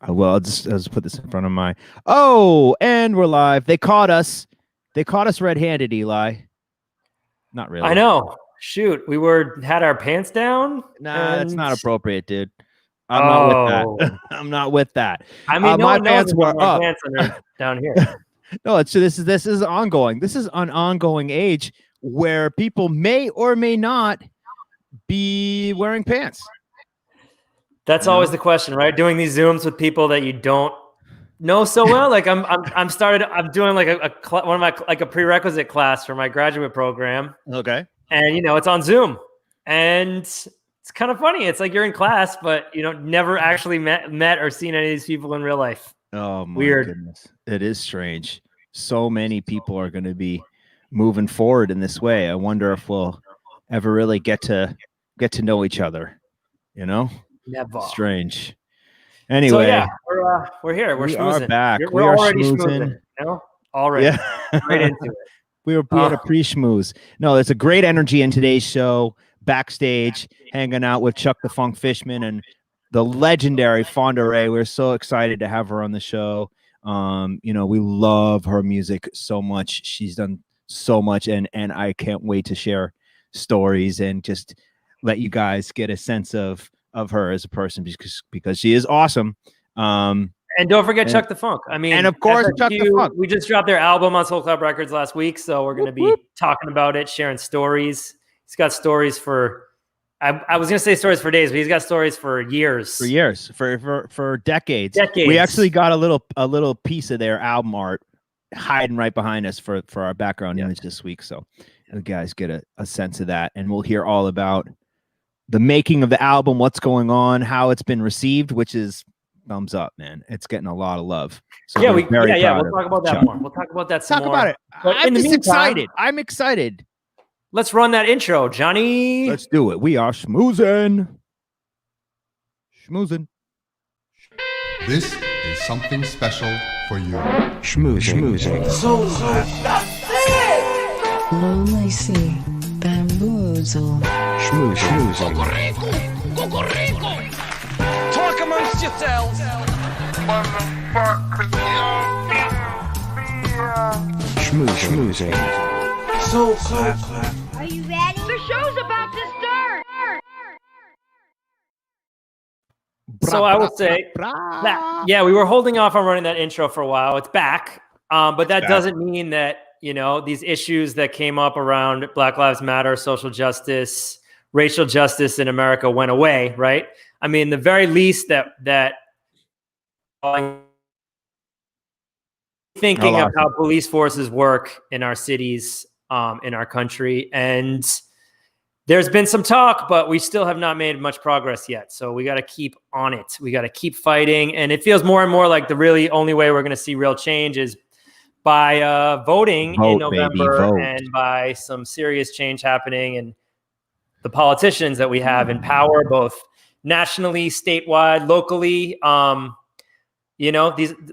Well, I'll just put this in front of my. Oh, and we're live. They caught us. They caught us red-handed, Eli. Not really. I know. Shoot, we had our pants down. Nah, that's not appropriate, dude. I'm not with that. I'm not with that. I mean, no my one knows pants were up. Pants down here. No, this is ongoing. This is an ongoing age where people may or may not be wearing pants. That's always the question, right? Doing these Zooms with people that you don't know so well. Like I'm doing like a prerequisite class for my graduate program. Okay. And it's on Zoom, and it's kind of funny. It's like you're in class, but never actually met or seen any of these people in real life. Oh my Weird. goodness. It is strange. So many people are going to be moving forward in this way. I wonder if we'll ever really get to know each other. Never. Strange. Anyway, so yeah, we're here. We're schmoozing. Are back. We're already schmoozing. Already. Yeah. Right into it. We had a pre-schmooze. No, there's a great energy in today's show. Backstage, hanging out with Chuck the Fonk Fishman and the legendary Fonda Rae. We're so excited to have her on the show. We love her music so much. She's done so much, and I can't wait to share stories and just let you guys get a sense of her as a person because she is awesome. And don't forget Chuck the Fonk. I mean, and of course, FSQ, Chuck the Fonk. We just dropped their album on Soul Club Records last week, so we're going to be talking about it, sharing stories. He's got stories for. I was going to say stories for days, but he's got stories for years. For decades. We actually got a little piece of their album art hiding right behind us for our background image this week. So you guys get a sense of that, and we'll hear all about the making of the album, what's going on, how it's been received, which is thumbs up, man. It's getting a lot of love. So we'll talk about that more. We'll talk about that some more. Talk about it. I'm just excited. I'm excited. Let's run that intro, Johnny. Let's do it. We are schmoozing. Schmoozing. This is something special for you. Schmoozing. So that's it. Lonely Sea, bamboozle. Schmoozing. Talk amongst yourselves. Schmoozing. So clap. Are you ready? The show's about to start. So I will say that, we were holding off on running that intro for a while. It's back. But that doesn't mean that, these issues that came up around Black Lives Matter, social justice, racial justice in America went away, right? I mean, the very least that thinking of how police forces work in our cities, in our country. And there's been some talk, but we still have not made much progress yet. So we got to keep on it. We got to keep fighting. And it feels more and more like the really only way we're going to see real change is by voting in November, and by some serious change happening. And the politicians that we have in power, both nationally, statewide, locally,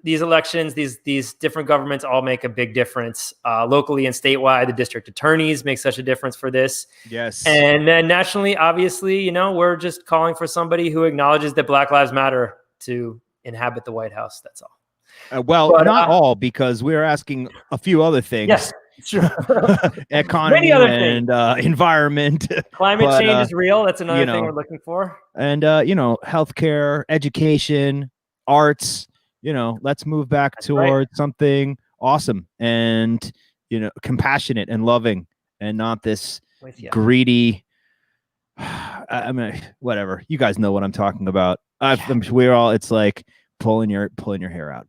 these elections, these different governments all make a big difference. Locally and statewide, the district attorneys make such a difference for this. Yes. And then nationally, obviously, we're just calling for somebody who acknowledges that Black Lives Matter to inhabit the White House. That's all. But not all, because we're asking a few other things. Yes. Sure. Economy and environment. Climate change is real. That's another thing we're looking for. And, healthcare, education, arts. Let's move back toward something awesome and, compassionate and loving, and not this greedy. I mean, whatever. You guys know what I'm talking about. We're all. It's like pulling your hair out.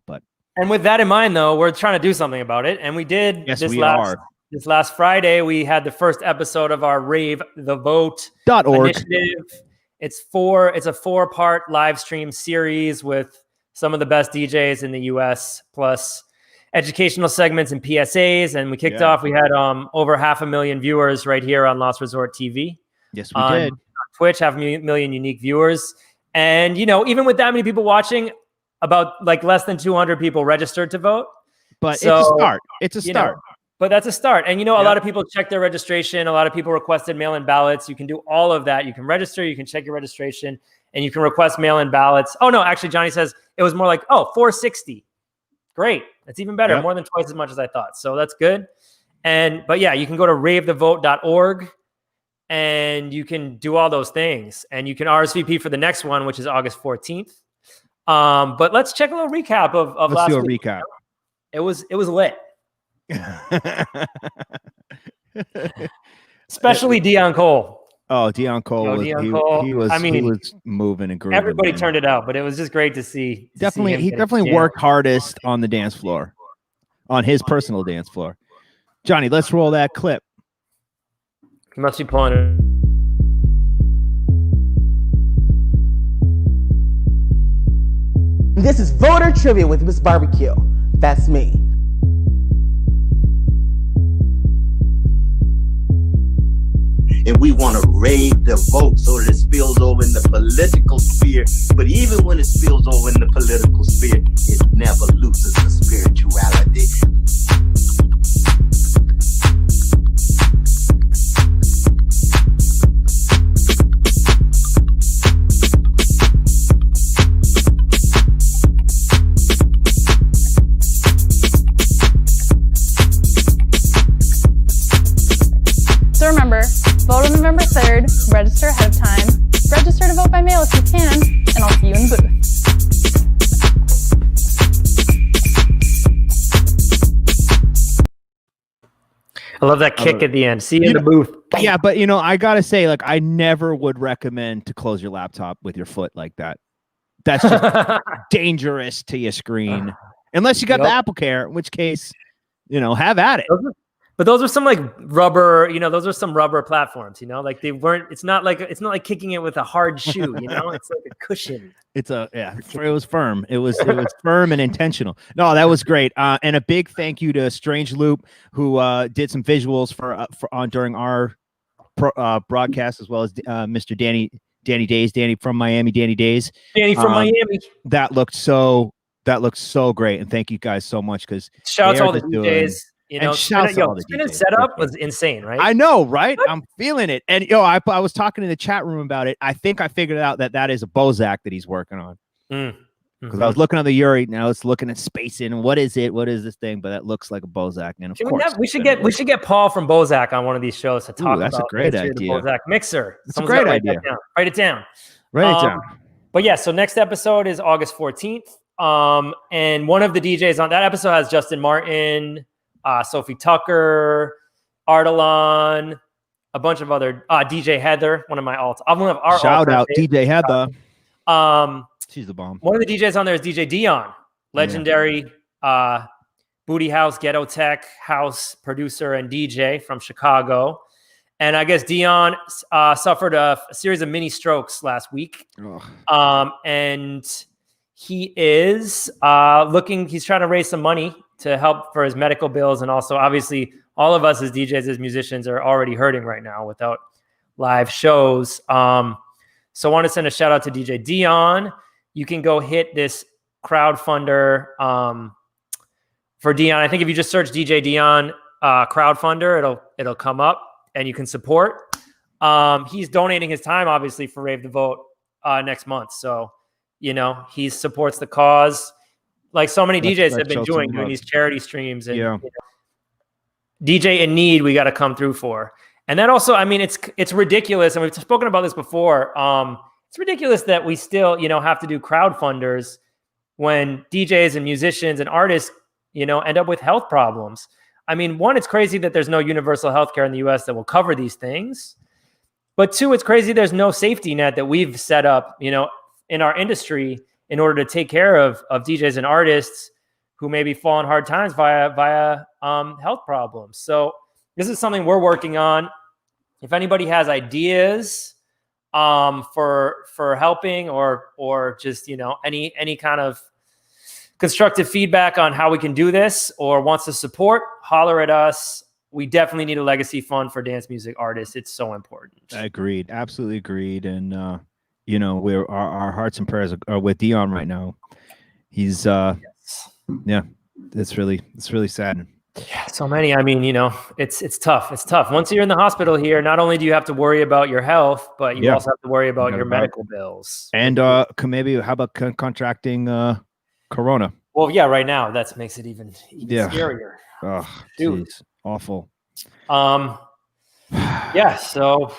And with that in mind, though, we're trying to do something about it, and we did. Yes, This last Friday, we had the first episode of our Rave the Vote.org initiative. It's a 4-part live stream series with some of the best DJs in the U.S., plus educational segments and PSAs. And we kicked off. We had over 500,000 viewers right here on Lost Resort TV. Yes, we did. On Twitch, 500,000 unique viewers. And, even with that many people watching, about like less than 200 people registered to vote. But it's a start. It's a start. But that's a start. And, a lot of people checked their registration. A lot of people requested mail-in ballots. You can do all of that. You can register. You can check your registration. and you can request mail-in ballots. Oh no, actually, Johnny says it was more like, oh, 460. Great. That's even better. Yep. More than twice as much as I thought. So that's good. But yeah, you can go to ravethevote.org and you can do all those things, and you can RSVP for the next one, which is August 14th. But let's check a little recap of last week. Recap. It was lit. Especially Dion Cole. Oh, Dion Cole. He was moving and grooving. Everybody turned it out, but it was just great to see. He definitely worked hardest on the dance floor, on his personal dance floor. Johnny, let's roll that clip. He must be pulling it. This is voter trivia with Miss Barbecue. That's me. And we want to raise the vote so that it spills over in the political sphere. But even when it spills over in the political sphere, it never loses the spirituality. So remember, vote on November 3rd, register ahead of time, register to vote by mail if you can, and I'll see you in the booth. I love that kick at the end. See you in the booth. Yeah, but I gotta say, like, I never would recommend to close your laptop with your foot like that. That's just dangerous to your screen. Unless you got the Apple Care, in which case, have at it. But those are some like rubber, those are some rubber platforms, like they weren't, it's not like kicking it with a hard shoe, it's like a cushion. It was firm. It was firm and intentional. No, that was great. And a big thank you to Strange Loop, who did some visuals for during our broadcast, as well as Mr. Danny from Miami. Danny from Miami. That looked so great. And thank you guys so much, because shout out to all the DJs. Spinning setup was insane, right? I know, right? I'm feeling it. And I was talking in the chat room about it. I think I figured out that is a Bozak that he's working on. Because I was looking on the Yuri, now it's looking at spacing and what is it? What is this thing? But that looks like a Bozak. And of course, we should get Paul from Bozak on one of these shows to talk about. That's a great idea. Bozak mixer. That's a great idea. Write it down. But yeah, so next episode is August 14th. And one of the DJs on that episode has Justin Martin, Sophie Tucker, Artelon, a bunch of other DJ Heather, one of my alts. I'm one of our shout out DJ Heather. She's the bomb. One of the DJs on there is DJ Dion, legendary booty house, ghetto tech house producer and DJ from Chicago. And I guess Dion suffered a series of mini strokes last week. And he is he's trying to raise some money to help for his medical bills. And also, obviously, all of us as DJs, as musicians, are already hurting right now without live shows. So I want to send a shout out to DJ Dion. You can go hit this crowdfunder for Dion. I think if you just search DJ Dion crowdfunder, it'll come up and you can support. He's donating his time, obviously, for Rave the Vote next month. So, he supports the cause. Like so many DJs have been doing these charity streams, and DJ in need, we got to come through for. And that also, it's ridiculous. And we've spoken about this before. It's ridiculous that we still, have to do crowdfunders when DJs and musicians and artists, end up with health problems. One, it's crazy that there's no universal health care in the US that will cover these things. But two, it's crazy there's no safety net that we've set up, in our industry in order to take care of DJs and artists who maybe fall in hard times via health problems. So this is something we're working on. If anybody has ideas for helping or just, any kind of constructive feedback on how we can do this or wants to support, holler at us. We definitely need a legacy fund for dance music artists. It's so important. Agreed. Absolutely agreed. And, our hearts and prayers are with Dion right now. He's, it's really sad. Yeah, so many. I mean, it's tough. It's tough. Once you're in the hospital here, not only do you have to worry about your health, but you also have to worry about your medical bills. And maybe how about contracting corona? Well, yeah, right now that makes it even scarier. Oh, dude, geez. Awful. Yeah. So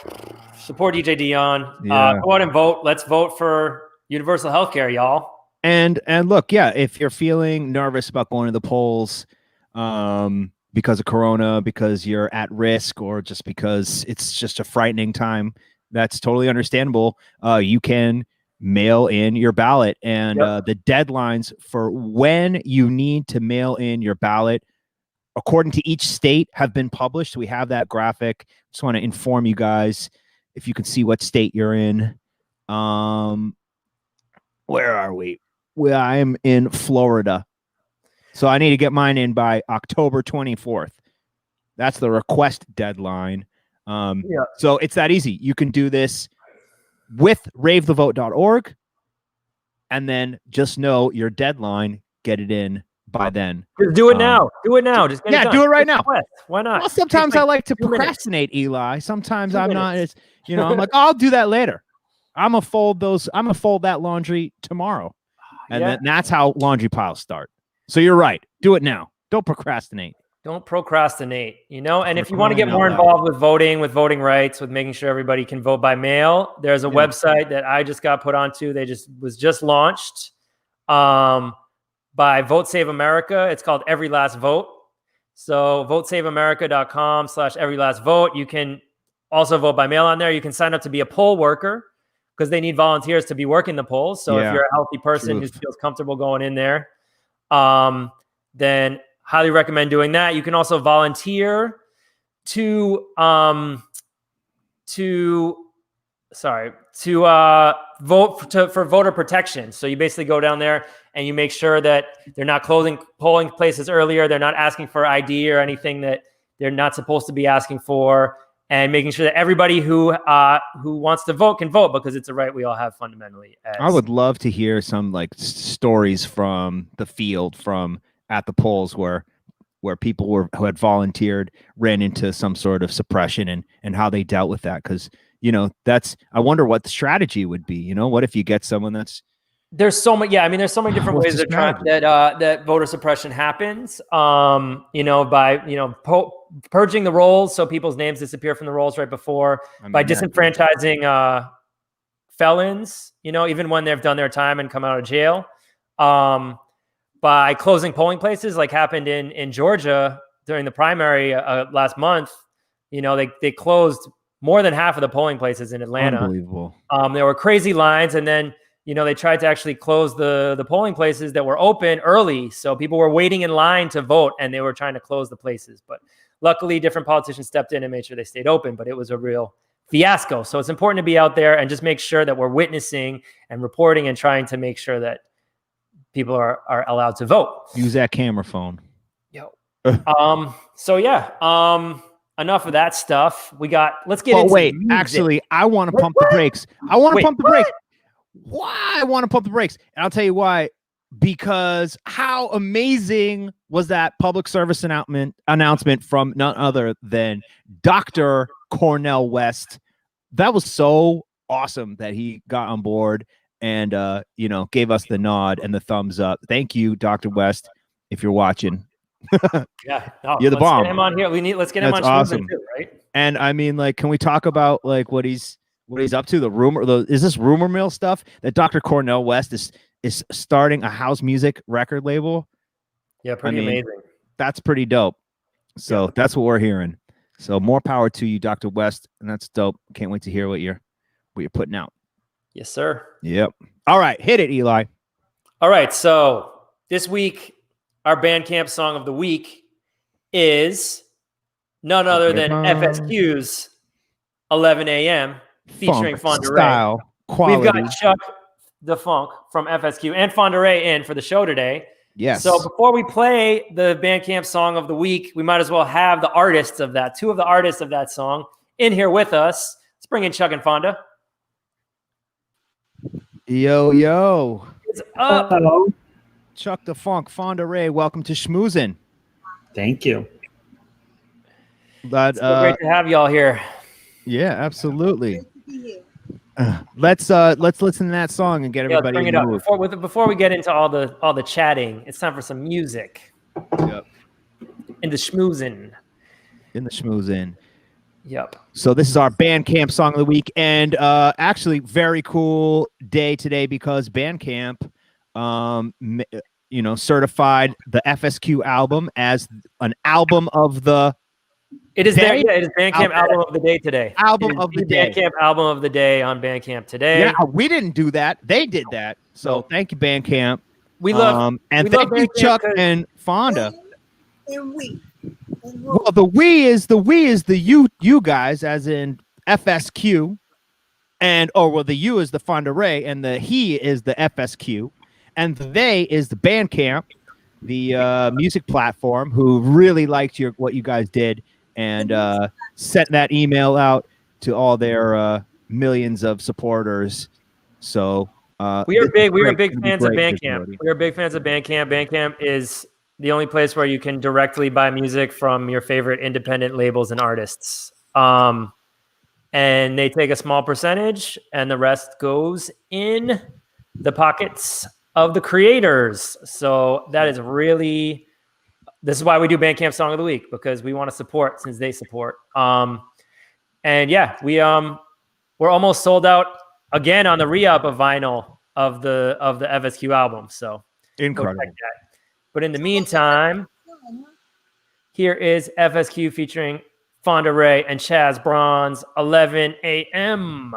support DJ Dion. Yeah. Go out and vote. Let's vote for universal healthcare, y'all. And look, yeah, if you're feeling nervous about going to the polls, because of corona, because you're at risk, or just because it's just a frightening time, that's totally understandable. You can mail in your ballot, and the deadlines for when you need to mail in your ballot, according to each state, have been published. We have that graphic. Just want to inform you guys, if you can see what state you're in. Where are we? Well, I am in Florida. So I need to get mine in by October 24th. That's the request deadline. So it's that easy. You can do this with ravethevote.org, and then just know your deadline. Get it in by then. Just do it now. Do it now. Just get it done. Do it right now. Why not? Well, sometimes I like to procrastinate, Eli. Sometimes I'm not. It's, I'm like, I'll do that later. I'm gonna fold that laundry tomorrow, and then that's how laundry piles start. So you're right. Do it now. Don't procrastinate. Don't procrastinate, and if you want to get more involved with voting rights, with making sure everybody can vote by mail, there's a website that I just got put onto. Was just launched by Vote Save America. It's called Every Last Vote. So votesaveamerica.com/everylastvote. You can also vote by mail on there. You can sign up to be a poll worker, because they need volunteers to be working the polls. So if you're a healthy person who feels comfortable going in there, then highly recommend doing that. You can also volunteer to vote for voter protection. So you basically go down there and you make sure that they're not closing polling places earlier. They're not asking for ID or anything that they're not supposed to be asking for, and making sure that everybody who wants to vote can vote, because it's a right we all have fundamentally. I would love to hear some stories from the field, from at the polls where people who had volunteered ran into some sort of suppression, and how they dealt with that. Because I wonder what the strategy would be. What if you get someone that's there's so many different ways that voter suppression happens. By purging the rolls, so people's names disappear from the rolls right before, by disenfranchising felons, even when they've done their time and come out of jail, by closing polling places, like happened in Georgia during the primary last month. They closed more than half of the polling places in Atlanta. Unbelievable. There were crazy lines, and then they tried to actually close the polling places that were open early. So people were waiting in line to vote, and they were trying to close the places. But luckily, different politicians stepped in and made sure they stayed open. But it was a real fiasco. So it's important to be out there and just make sure that we're witnessing and reporting and trying to make sure that people are allowed to vote. Use that camera phone. Enough of that stuff. Let's get into wait, music. Actually, I want to pump the brakes. I want to pump the brakes. Why I want to pump the brakes? And I'll tell you why. Because how amazing was that public service announcement from none other than Dr. Cornel West. That was so awesome that he got on board and gave us the nod and the thumbs up. Thank you, Dr. West, if you're watching. You're the bomb. Let's get him on here. Let's get him on awesome. Too, right? And I mean, can we talk about what he's up to? Is this rumor mill stuff that Dr. Cornel West is starting a house music record label? Yeah, amazing. That's pretty dope. So that's what we're hearing. So more power to you, Dr. West, and that's dope. Can't wait to hear what you're putting out. Yes, sir. Yep. All right, hit it, Eli. All right, so this week our Bandcamp song of the week is none other than FSQ's 11 a.m. featuring Fonda Rae. Style, quality. We've got Chuck the Fonk from FSQ and Fonda Rae in for the show today. Yes. So before we play the Bandcamp song of the week, we might as well have two of the artists of that song in here with us. Let's bring in Chuck and Fonda. Yo. What's up? Hello. Chuck the Fonk, Fonda Rae, welcome to Schmoozing. Thank you. But So great to have y'all here. yeah, absolutely. Let's listen to that song and get everybody bring in it the up mood. before we get into all the chatting. It's time for some music. Yep. In the schmoozing. In the schmoozing. Yep. So this is our Bandcamp song of the week, and actually very cool day today because Bandcamp, certified the FSQ album as an album of the. It is day? it is Bandcamp album of the day today. Album of the day. Bandcamp album of the day on Bandcamp today. Yeah, we didn't do that. They did that. So thank you, Bandcamp. We love and we love thank you, Bandcamp Chuck 'cause- and Fonda. Well, the we is the you guys, as in FSQ, and the you is the Fonda Rae, and the he is the FSQ, and the they is the Bandcamp, the music platform, who really liked what you guys did, and sent that email out to all their millions of supporters. So we are big it's fans of great Bandcamp. visibility. We are big fans of Bandcamp. Bandcamp is the only place where you can directly buy music from your favorite independent labels and artists. And they take a small percentage, and the rest goes in the pockets of the creators. So that is really, this is why we do Bandcamp Song of the Week, because we want to support since they support. And yeah, we're almost sold out again on the re-up of vinyl of the FSQ album. So Incredible. go check that. But in the meantime, here is FSQ featuring Fonda Rae and Chaz Bronze, 11 a.m.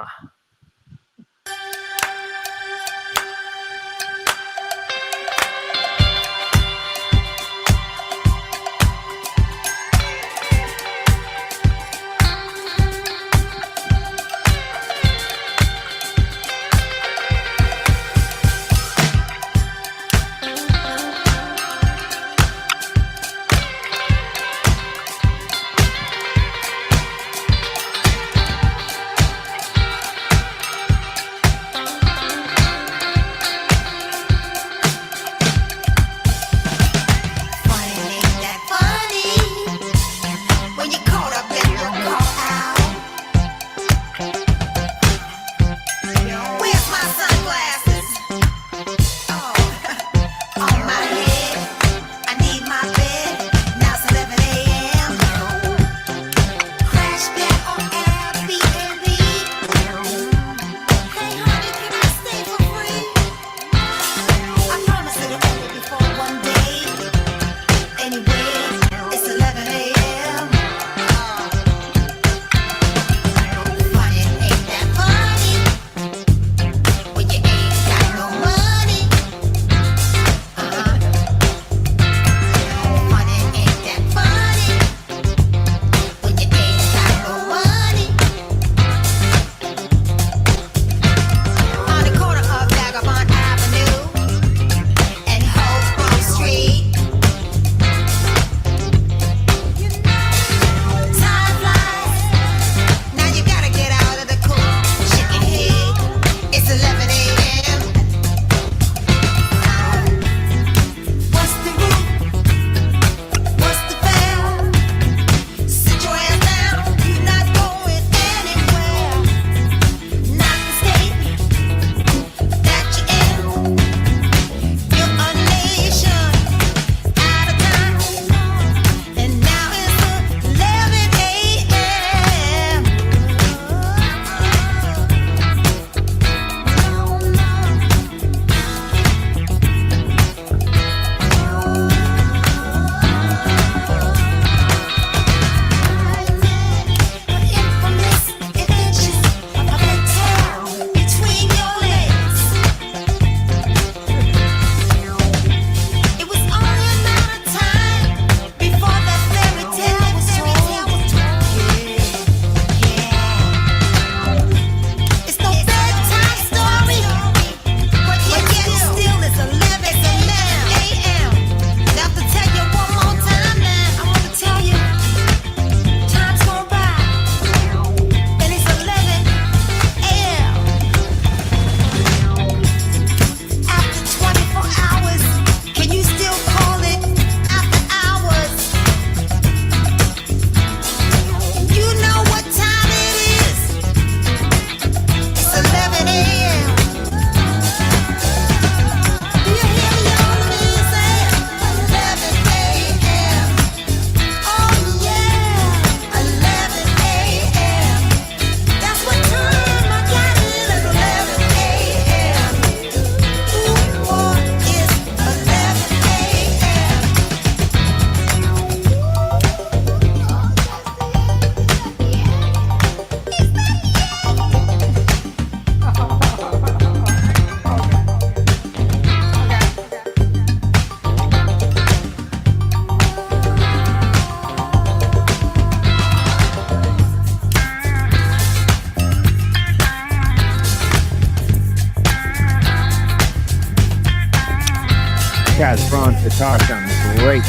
Chaz Bron's guitar sounds great.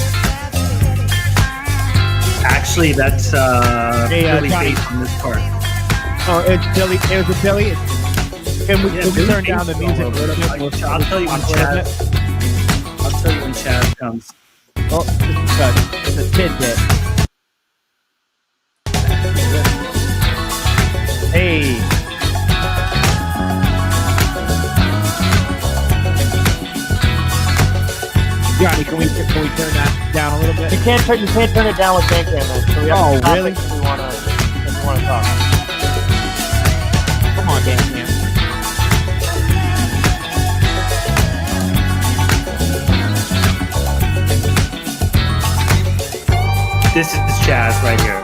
Actually, that's Hey, Billy Johnny. Bass on this part. Oh, it's Billy. It was a Billy. Can we, Yeah, can we Billy turn Bass down the music a little bit? I'll tell you when Chaz. I'll tell you when Chaz comes. Oh, it's a tidbit. Hey. Johnny, can we turn that down a little bit? You can't turn it down with Bandcamp, man. So we have Oh, a topic really? If we want to talk. Come on, Bandcamp. This is Chaz right here.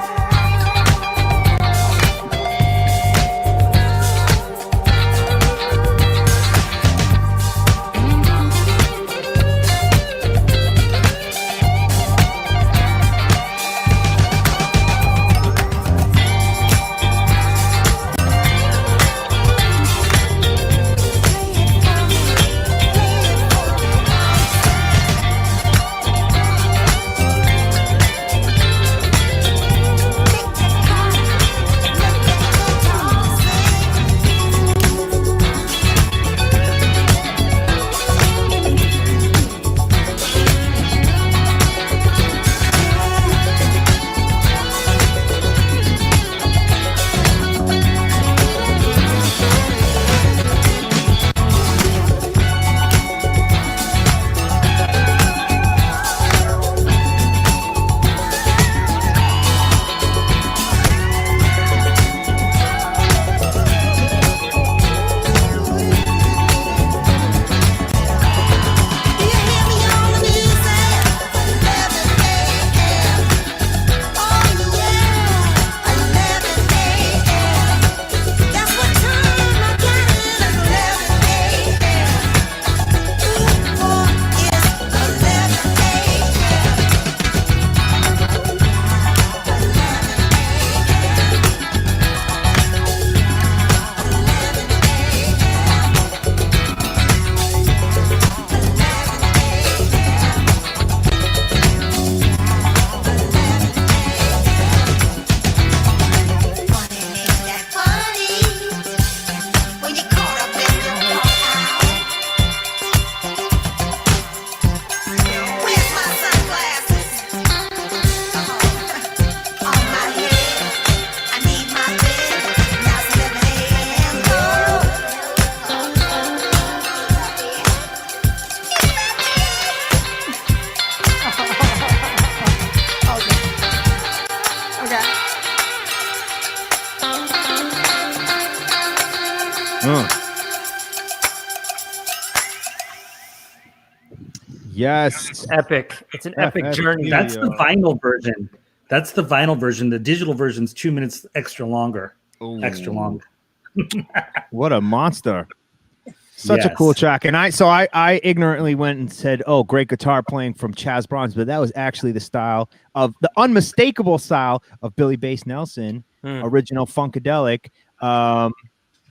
Yes. Epic. It's an epic FSQ. journey. That's the vinyl version. That's the vinyl version. The digital version's 2 minutes extra longer. Ooh. Extra long. What a monster. Such a Yes. cool track. And I ignorantly went and said, oh, great guitar playing from Chaz Bronze, but that was actually the style of the unmistakable style of Billy Bass Nelson, original Funkadelic.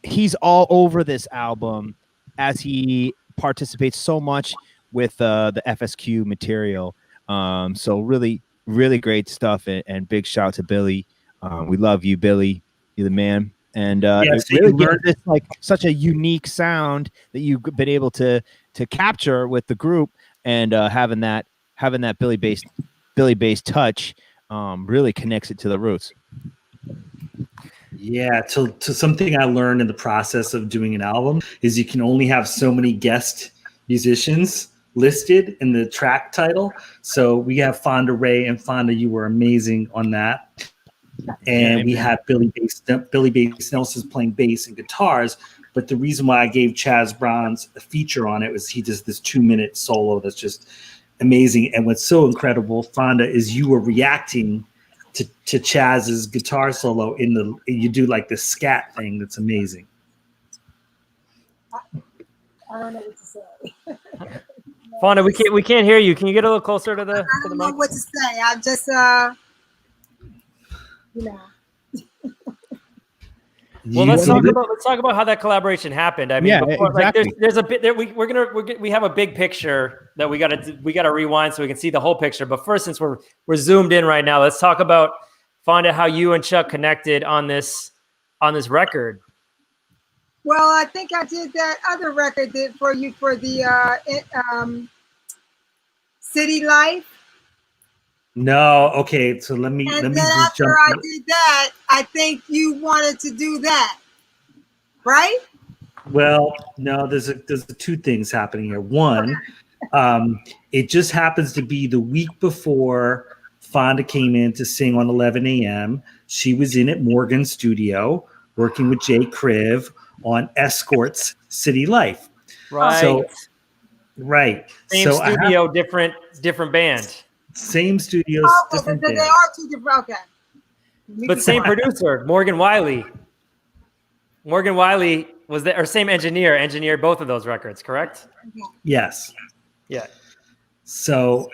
He's all over this album as he participates so much with the FSQ material. So really, really great stuff. And big shout to Billy. We love you, Billy. You're the man. And it so really you gives learned this like such a unique sound that you've been able to capture with the group, and having that Billy Bass touch really connects it to the roots. Yeah, to something I learned in the process of doing an album is you can only have so many guest musicians listed in the track title. So we have Fonda Rae, and Fonda, you were amazing on that. And we had Billy Bass Nelson playing bass and guitars. But the reason why I gave Chaz Bronze a feature on it was he does this 2-minute solo that's just amazing. And what's so incredible, Fonda, is you were reacting to Chaz's guitar solo you do like this scat thing that's amazing. I don't know what to say. Fonda, we can't hear you. Can you get a little closer to the I don't know mic? what to say. I just you know. Well, let's talk about how that collaboration happened. I mean, Yeah, before, exactly. like, there's a bit there. We have a big picture that we gotta rewind so we can see the whole picture. But first, since we're zoomed in right now, let's talk about Fonda, how you and Chuck connected on this record. Well, I think I did that other record for you for the City Life. No, okay. So let me And then just after jump. I did that, I think you wanted to do that, right? Well, no, there's two things happening here. One, it just happens to be the week before Fonda came in to sing on 11 a.m. She was in at Morgan's studio working with Jay Kriv on Escort's City Life. Right. So, right. Same studio, different band. Same studios, different They band. are two different. Okay. But same producer, Morgan Wiley. Morgan Wiley was there, or same engineered both of those records, correct? Yes. Yeah. So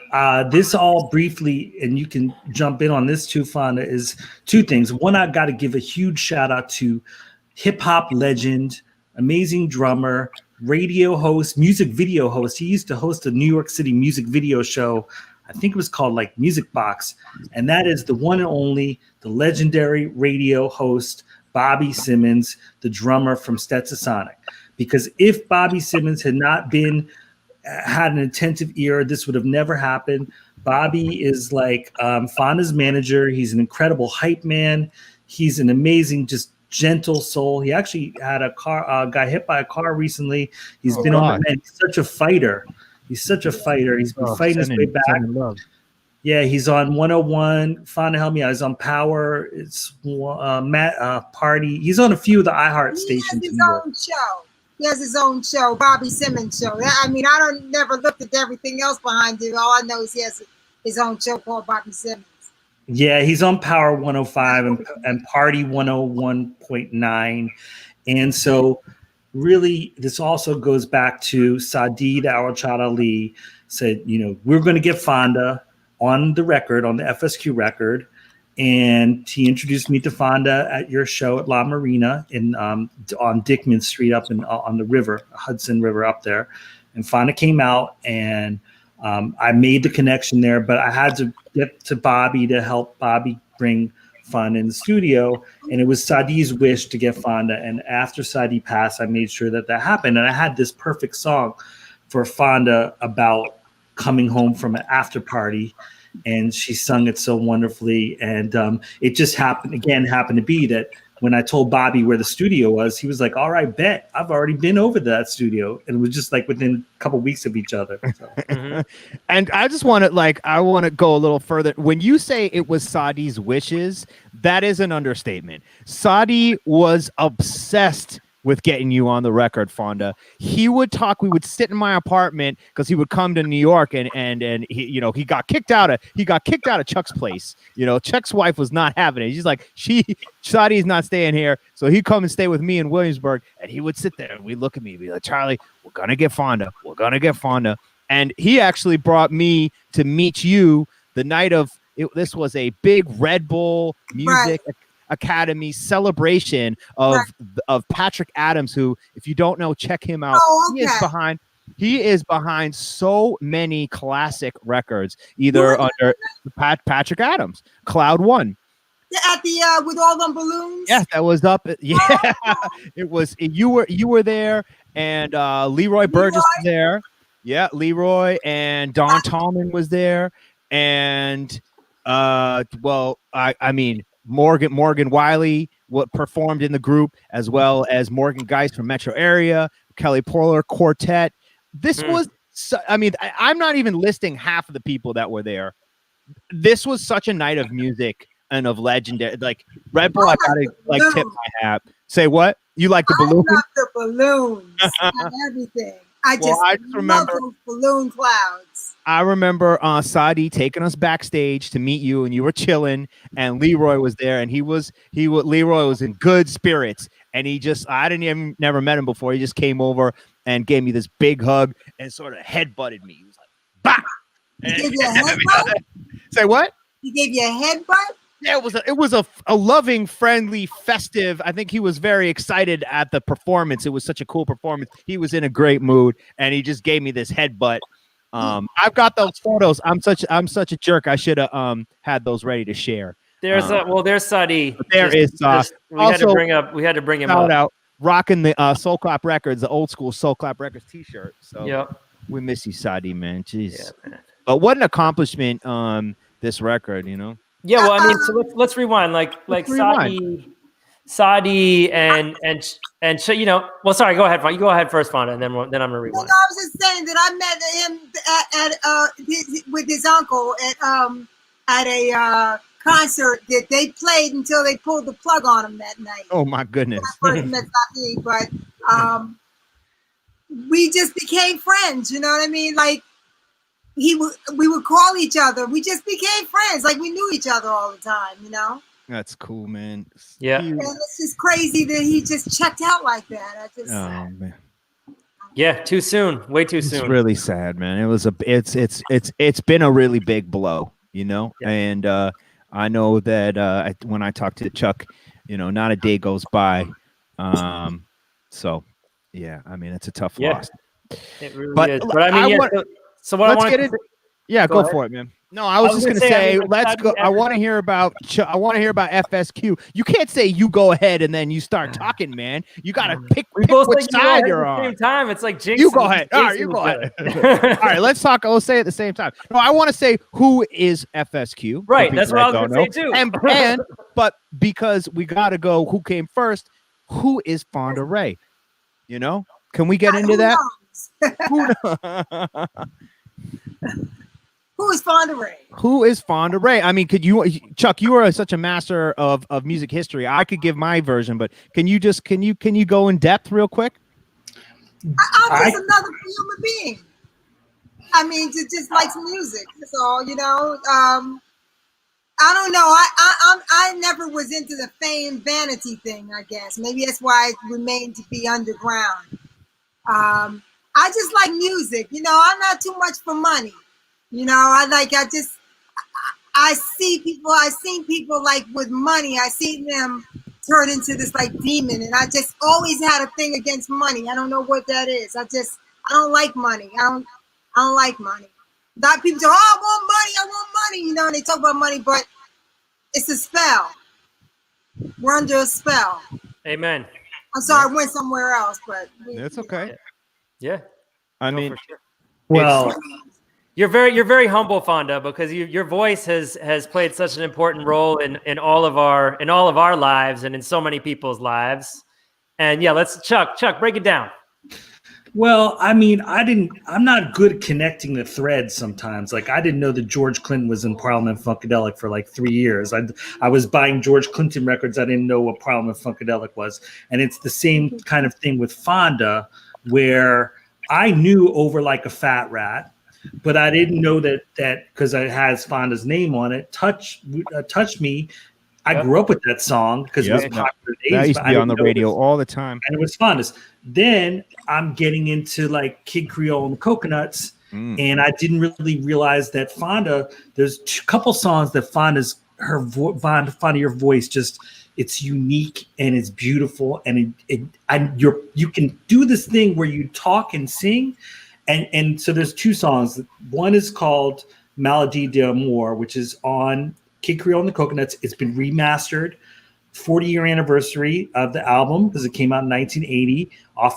this all briefly, and you can jump in on this too, Fonda, is two things. One, I got to give a huge shout out to hip hop legend, amazing drummer, radio host, music video host. He used to host a New York City music video show. I think it was called like Music Box. And that is the one and only, the legendary radio host, Bobby Simmons, the drummer from Stetsasonic. Because if Bobby Simmons had not had an attentive ear, this would have never happened. Bobby is like Fonda's manager. He's an incredible hype man. He's an amazing, just gentle soul. He actually had got hit by a car recently. He's been on the mend. He's such a fighter. He's been fighting his way back. Yeah, he's on 101. Fonda, help me out. He's on Power. It's Matt Party. He's on a few of the iHeart stations. He has his own show. He has his own show, Bobby Simmons show. I mean, I never looked at everything else behind it. All I know is he has his own show called Bobby Simmons. Yeah, he's on Power 105 and Party 101.9. And so really, this also goes back to Saeed Al-Rashad Ali said, we're going to get Fonda on the record, on the FSQ record. And he introduced me to Fonda at your show at La Marina on Dickman Street up on the river, Hudson River up there. And Fonda came out and I made the connection there, but I had to get to Bobby to help Bobby bring Fonda in the studio. And it was Saadi's wish to get Fonda. And after Saadi passed, I made sure that happened. And I had this perfect song for Fonda about coming home from an after party. And she sung it so wonderfully. And it just happened to be that when I told Bobby where the studio was, he was like, all right, bet. I've already been over to that studio. And it was just like within a couple of weeks of each other. So. Mm-hmm. And I just want to go a little further. When you say it was Saadi's wishes, that is an understatement. Saadi was obsessed with getting you on the record, Fonda. We would sit in my apartment because he would come to New York and he got kicked out of Chuck's place. Chuck's wife was not having it. She's like, Saadi's not staying here. So he'd come and stay with me in Williamsburg, and he would sit there and we'd look at me and be like, Charlie, we're gonna get Fonda. And he actually brought me to meet you the night of it. This was a big Red Bull music Academy celebration of Patrick Adams, who, if you don't know, check him out. He is behind so many classic records, either under Patrick Adams, Cloud One. At the with all them balloons. Yes, that was up. Yeah, it was. You were there, and Leroy Burgess was there. Yeah, Leroy and Don Tallman was there, and Morgan Wiley performed in the group, as well as Morgan Geist from Metro Area, Kelly Porler Quartet. This was, I'm not even listing half of the people that were there. This was such a night of music and of legendary, like Red Bull. I gotta tip my hat. Say what? You like the balloons? I love the balloons and everything. I just remember those balloon clouds. I remember Saadi taking us backstage to meet you, and you were chilling, and Leroy was there, and Leroy was in good spirits, and never met him before. He just came over and gave me this big hug and sort of headbutted me. He was like, bah! He gave you a headbutt? Say what? He gave you a headbutt? Yeah, it was a loving, friendly, festive. I think he was very excited at the performance. It was such a cool performance. He was in a great mood, and he just gave me this headbutt. I've got those photos. I'm such a jerk. I should have had those ready to share. There's Sadi. There is we had to bring him shout up. out rocking the Soul Clap Records, the old school Soul Clap Records T-shirt. So Yep. we miss you, Sadi, man. Jeez. Yeah, man. But what an accomplishment this record, you know. Yeah, well, I mean, so let's rewind. Like Sadi and you know. Well, sorry. Go ahead. You go ahead first, Fonda, and then I'm gonna rewind. No, I was just saying that I met him with his uncle at a concert that they played until they pulled the plug on him that night. Oh my goodness. I first met Sadi, but we just became friends. You know what I mean? Like we would call each other. We just became friends. Like we knew each other all the time. You know. That's cool, man. Yeah. And it's just crazy that he just checked out like that. Oh man. Yeah, too soon. Way too soon. It's really sad, man. It was it's been a really big blow, you know. Yeah. And I know that when I talk to Chuck, you know, not a day goes by. So yeah, I mean, it's a tough loss. It really is. But I mean, so what I want to go for it, man. No, I was just gonna say, let's go. I want to hear about FSQ. You can't say you go ahead and then you start talking, man. You gotta pick which side you're on. At the same time, it's like Jinx. You go ahead. All right, you go ahead. All right, let's talk. Let's say it at the same time. No, I want to say who is FSQ. Right, that's what I was gonna say too. And but because we gotta go, who came first? Who is Fonda Rae? You know, can we get into that? Who is Fonda Rae? Who is Fonda Rae? I mean, could you, Chuck? You are such a master of music history. I could give my version, but can you go in depth real quick? I'm just another human being. I mean, just likes music. That's all, you know. I don't know. I never was into the fame vanity thing. I guess maybe that's why it remained to be underground. I just like music. You know, I'm not too much for money. You know, I seen people like with money. I seen them turn into this like demon, and I just always had a thing against money. I don't know what that is. I don't like money. I don't like money. A lot of people say, "Oh, I want money," you know, and they talk about money, but it's a spell. We're under a spell. Amen. I'm sorry, I went somewhere else, but it's okay. Yeah. I mean, sure. Well. You're very humble, Fonda, because your voice has played such an important role in all of our lives and in so many people's lives. And yeah, let's Chuck, break it down. Well, I mean, I'm not good at connecting the threads sometimes. Like I didn't know that George Clinton was in Parliament Funkadelic for like 3 years. I was buying George Clinton records. I didn't know what Parliament Funkadelic was. And it's the same kind of thing with Fonda, where I knew Over Like a Fat Rat. But I didn't know that because it has Fonda's name on it. Touch Me. I grew up with that song because it was popular days. That used to be on the radio all the time. And it was Fonda's. Then I'm getting into like Kid Creole and the Coconuts. And I didn't really realize that Fonda, there's a couple songs that Fonda, your voice just, it's unique and it's beautiful. And you can do this thing where you talk and sing. And so there's two songs. One is called Maladie d'Amour, which is on Kid Creole and the Coconuts. It's been remastered, 40-year anniversary of the album because it came out in 1980.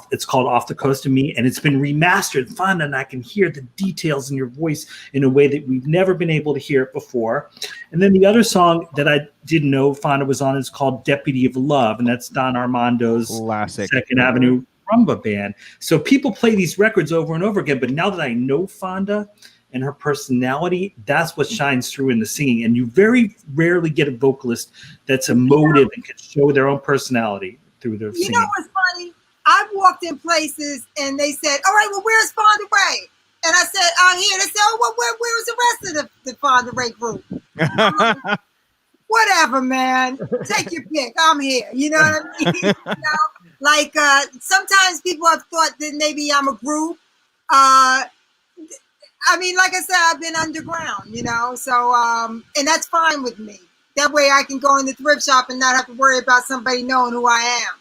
It's called Off the Coast of Me, and it's been remastered. Fonda, and I can hear the details in your voice in a way that we've never been able to hear it before. And then the other song that I didn't know Fonda was on is called Deputy of Love, and that's Don Armando's classic Second Avenue rumba band. So people play these records over and over again, but now that I know Fonda and her personality, that's what shines through in the singing. And you very rarely get a vocalist that's emotive and can show their own personality through their singing. You know what's funny? I've walked in places and they said, "All right, well, where's Fonda Rae?" And I said, "I'm here." They said, "Oh, well, where's the rest of the Fonda Rae group?" Whatever, man. Take your pick. I'm here. You know what I mean? You know? Like sometimes people have thought that maybe I'm a group. I mean, like I said, I've been underground, you know. So and that's fine with me. That way I can go in the thrift shop and not have to worry about somebody knowing who I am.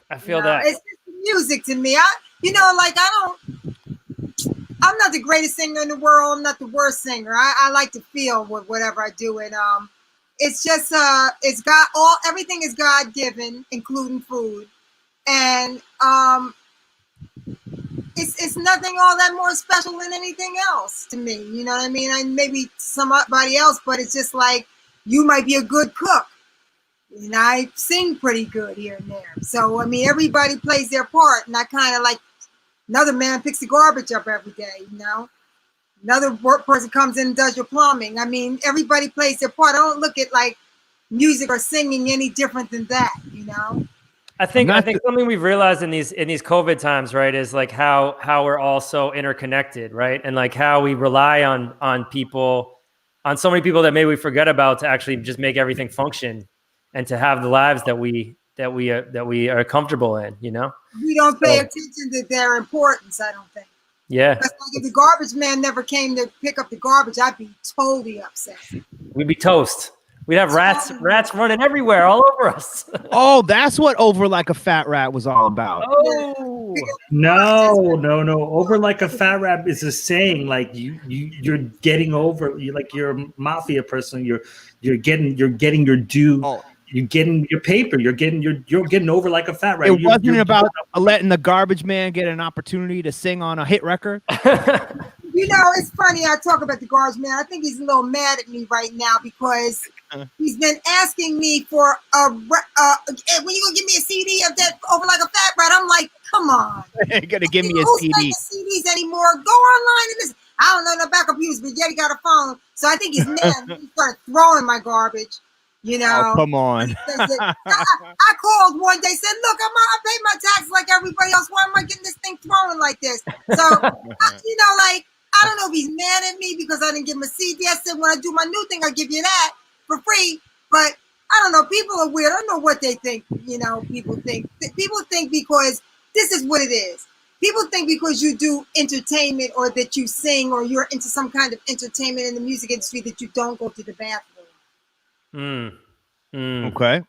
I feel that. It's just music to me. I'm not the greatest singer in the world. I'm not the worst singer. I like to feel with whatever I do. And it's just, it's got everything is God given, including food. And it's nothing all that more special than anything else to me. You know what I mean? And maybe somebody else, but it's just like, you might be a good cook. And I sing pretty good here and there. So, I mean, everybody plays their part. And I kind of like, another man picks the garbage up every day, you know? Another person comes in and does your plumbing. I mean, everybody plays their part. I don't look at like music or singing any different than that, you know? I think something we've realized in these COVID times, right, is like how we're all so interconnected, right? And like how we rely on people, on so many people that maybe we forget about to actually just make everything function and to have the lives that we are comfortable in, you know? We don't pay attention to their importance, I don't think. Yeah. Because like if the garbage man never came to pick up the garbage, I'd be totally upset. We'd be toast. We'd have rats running everywhere, all over us. Oh, that's what Over Like a Fat Rat was all about. Oh. No. Over Like a Fat Rat is a saying, like you're getting over, you're a mafia person, you're getting your due. Oh. You're getting your paper. You're getting over like a fat rat. It wasn't about letting the garbage man get an opportunity to sing on a hit record. You know, it's funny. I talk about the garbage man. I think he's a little mad at me right now because he's been asking me for when you gonna give me a CD of that Over Like a Fat Rat? I'm like, come on. You're gonna give me a CD. CDs anymore? Go online and listen. I don't know no backup use, but yet he got a phone. So I think he's mad. He started throwing my garbage. You know, oh, come on. I called one day, said, look, I pay my taxes like everybody else. Why am I getting this thing thrown like this? So, I don't know if he's mad at me because I didn't give him a CD. I said, when I do my new thing, I'll give you that for free. But I don't know. People are weird. I don't know what they think. You know, people think because this is what it is. People think because you do entertainment or that you sing or you're into some kind of entertainment in the music industry that you don't go to the bathroom. Okay.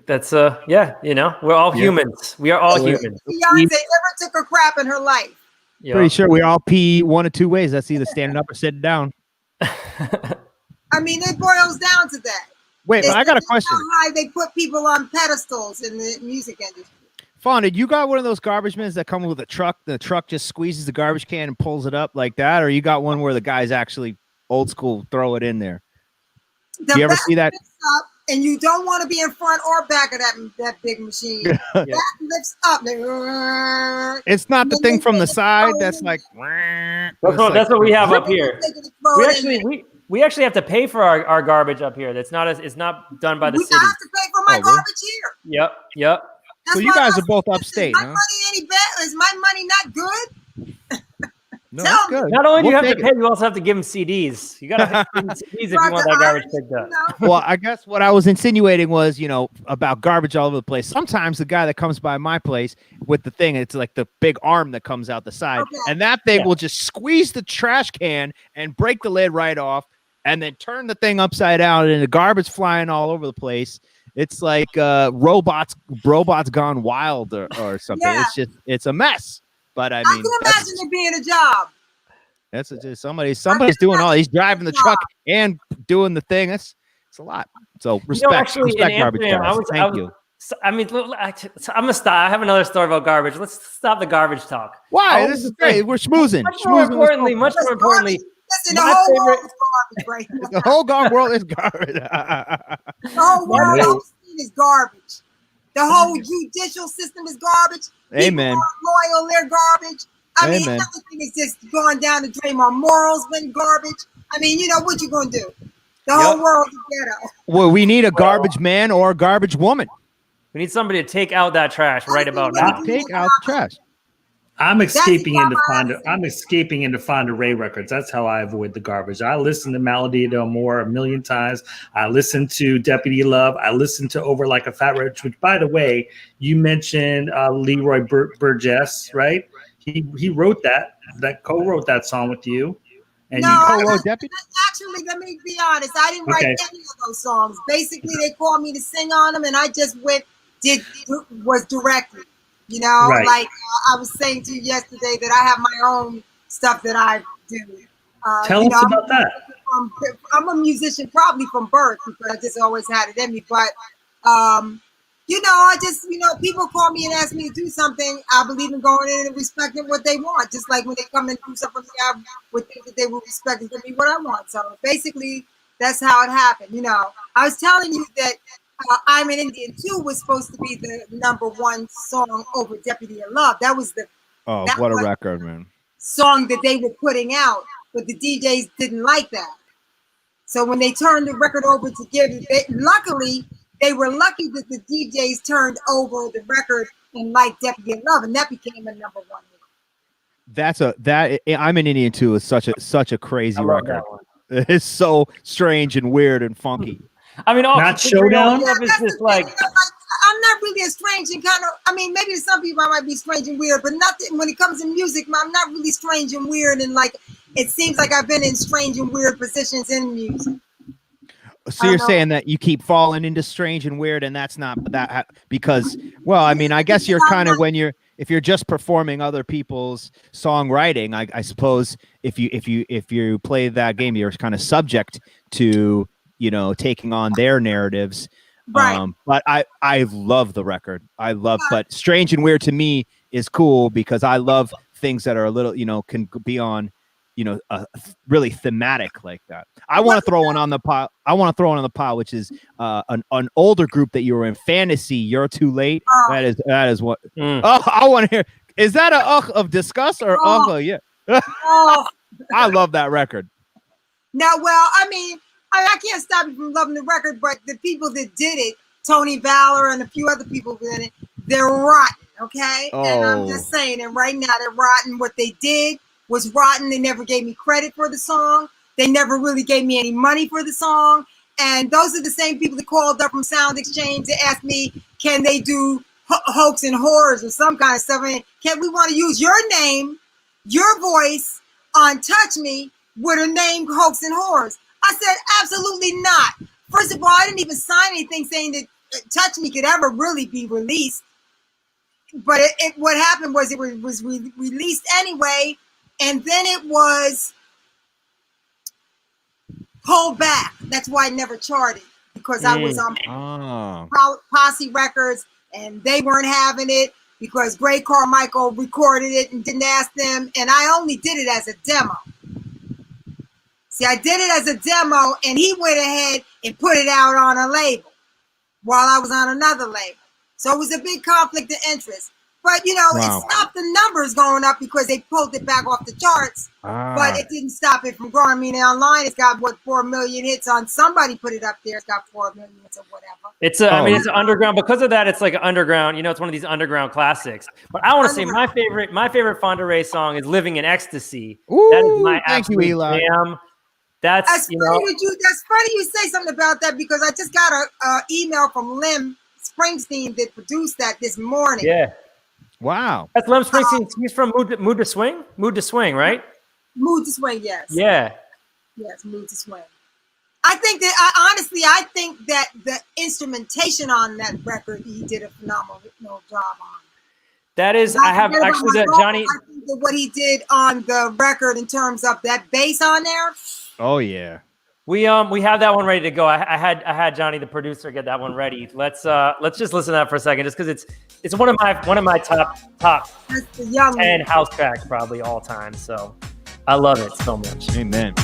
That's yeah, you know, we're all humans. We are all humans. Beyonce never took a crap in her life. Pretty sure we all pee one of two ways. That's either standing up or sitting down. I mean, it boils down to that. Wait, but I got a question. How they put people on pedestals in the music industry. Fonda, you got one of those garbage men that come with a truck? The truck just squeezes the garbage can and pulls it up like that? Or you got one where the guys actually old school throw it in there? Do you ever see that? Up, and you don't want to be in front or back of that big machine. That lifts up. It's not the thing from the side that's like. That's what we have up here. We actually have to pay for our garbage up here. It's not done by the city. I have to pay for my garbage here. Yep. That's so you guys are both upstate, huh? Money any bad? Is my money not good? No, that's good. Not only do you have to pay, you also have to give them CDs. You got to give them CDs if you want that garbage picked up. Well, I guess what I was insinuating was, about garbage all over the place. Sometimes the guy that comes by my place with the thing, it's like the big arm that comes out the side, and that thing will just squeeze the trash can and break the lid right off, and then turn the thing upside down, and the garbage flying all over the place. It's like robots gone wild or something. Yeah. It's a mess. But I mean, can imagine it being a job. That's just somebody's doing all. He's driving the truck and doing the thing. It's a lot. So respect garbage guys. Thank you. I mean, I'm gonna stop. I have another story about garbage. Let's stop the garbage talk. Why? This is great. We're schmoozing. Much more importantly, listen, the whole world is garbage right now. The whole world is garbage. The whole world is garbage. The whole judicial system is garbage. Amen. People aren't loyal, they're garbage. I mean, everything is just going down the drain. My morals been garbage. I mean, what you gonna do? The whole world is ghetto. Well, we need a garbage man or a garbage woman. We need somebody to take out that trash right about now. Take out the trash. I'm escaping into Fonda Rae records. That's how I avoid the garbage. I listen to Melody Del More a million times. I listen to Deputy Love. I listen to Over Like a Fat Rat, which, by the way, you mentioned Leroy Burgess, right? He wrote that co-wrote that song with you, And No, you co-wrote Deputy? actually, let me be honest. I didn't write Okay. any of those songs. Basically, they called me to sing on them, and I just was directed. You know, Right. like I was saying to you yesterday that I have my own stuff that I do. Tell you us know, about that. I'm a musician probably from birth because I just always had it in me. But, you know, I just, you know, people call me and ask me to do something. I believe in going in and respecting what they want. Just like when they come and do something for me, I would think that they would respect and give me what I want. So basically, that's how it happened. You know, I was telling you that I'm an Indian too was supposed to be the #1 song over Deputy in Love. That was the What a record, man. song that they were putting out, but the DJs didn't like that. So when they turned the record over to give it, luckily they were lucky that the DJs turned over the record and liked Deputy in Love, and that became a #1 hit. I'm an Indian too. Is such a crazy record. It's so strange and weird and funky. I mean, Not Showdown? Is just like, I'm not really a strange and kind of, I mean, maybe to some people I might be strange and weird, but nothing when it comes to music, I'm not really strange and weird. And like, it seems like I've been in strange and weird positions in music. So you're saying that you keep falling into strange and weird, and that's not that because, well, I mean, I guess you're kind of if you're just performing other people's songwriting, I suppose if you play that game, you're kind of subject to, you know, taking on their narratives. Right. But I love the record. But strange and weird to me is cool because I love things that are a little, you know, can be on, you know, really thematic like that. I want to throw one on the pile. Which is an older group that you were in, Fantasy. You're Too Late. That is what. Oh, I want to hear. Is that a of disgust or yeah? I love that record. Now, well, I mean, I can't stop you from loving the record, but the people that did it, Tony Valor and a few other people in it, they're rotten, okay? And I'm just saying it right now, they're rotten. What they did was rotten. They never gave me credit for the song. They never really gave me any money for the song. And those are the same people that called up from Sound Exchange to ask me, can they do hoax and horrors or some kind of stuff? And can we want to use your name, your voice on Touch Me with a name Hoax and Horrors? I said, absolutely not. First of all, I didn't even sign anything saying that Touch Me could ever really be released. But what happened was it was released anyway, and then it was pulled back. That's why it never charted, because I was on Posse Records, and they weren't having it because Gray Carmichael recorded it and didn't ask them, and I only did it as a demo. See, I did it as a demo, and he went ahead and put it out on a label while I was on another label. So it was a big conflict of interest. But, you know, it stopped the numbers going up because they pulled it back off the charts. But it didn't stop it from growing. I mean, online, it's got, 4 million hits on. Somebody put it up there. It's got 4 million hits or whatever. It's I mean, it's underground. Because of that, it's like an underground, you know, it's one of these underground classics. But I want to say my favorite Fonda Rae song is Living in Ecstasy. Ooh, that is my absolute Eli. jam. That's funny you say something about that because I just got an email from Lim Springsteen that produced that this morning. Yeah. Wow. That's Lim Springsteen. He's from Mood to Swing? Mood to Swing, right? Mood to Swing, yes. Yeah. Yes, Mood to Swing. I think that the instrumentation on that record, he did a phenomenal job on. That is, I have actually that Johnny. I think that what he did on the record in terms of that bass on there. Oh yeah. We have that one ready to go. I had Johnny, the producer, get that one ready. Let's just listen to that for a second, just because it's one of my top 10 house tracks probably all time. So I love it so much. Amen.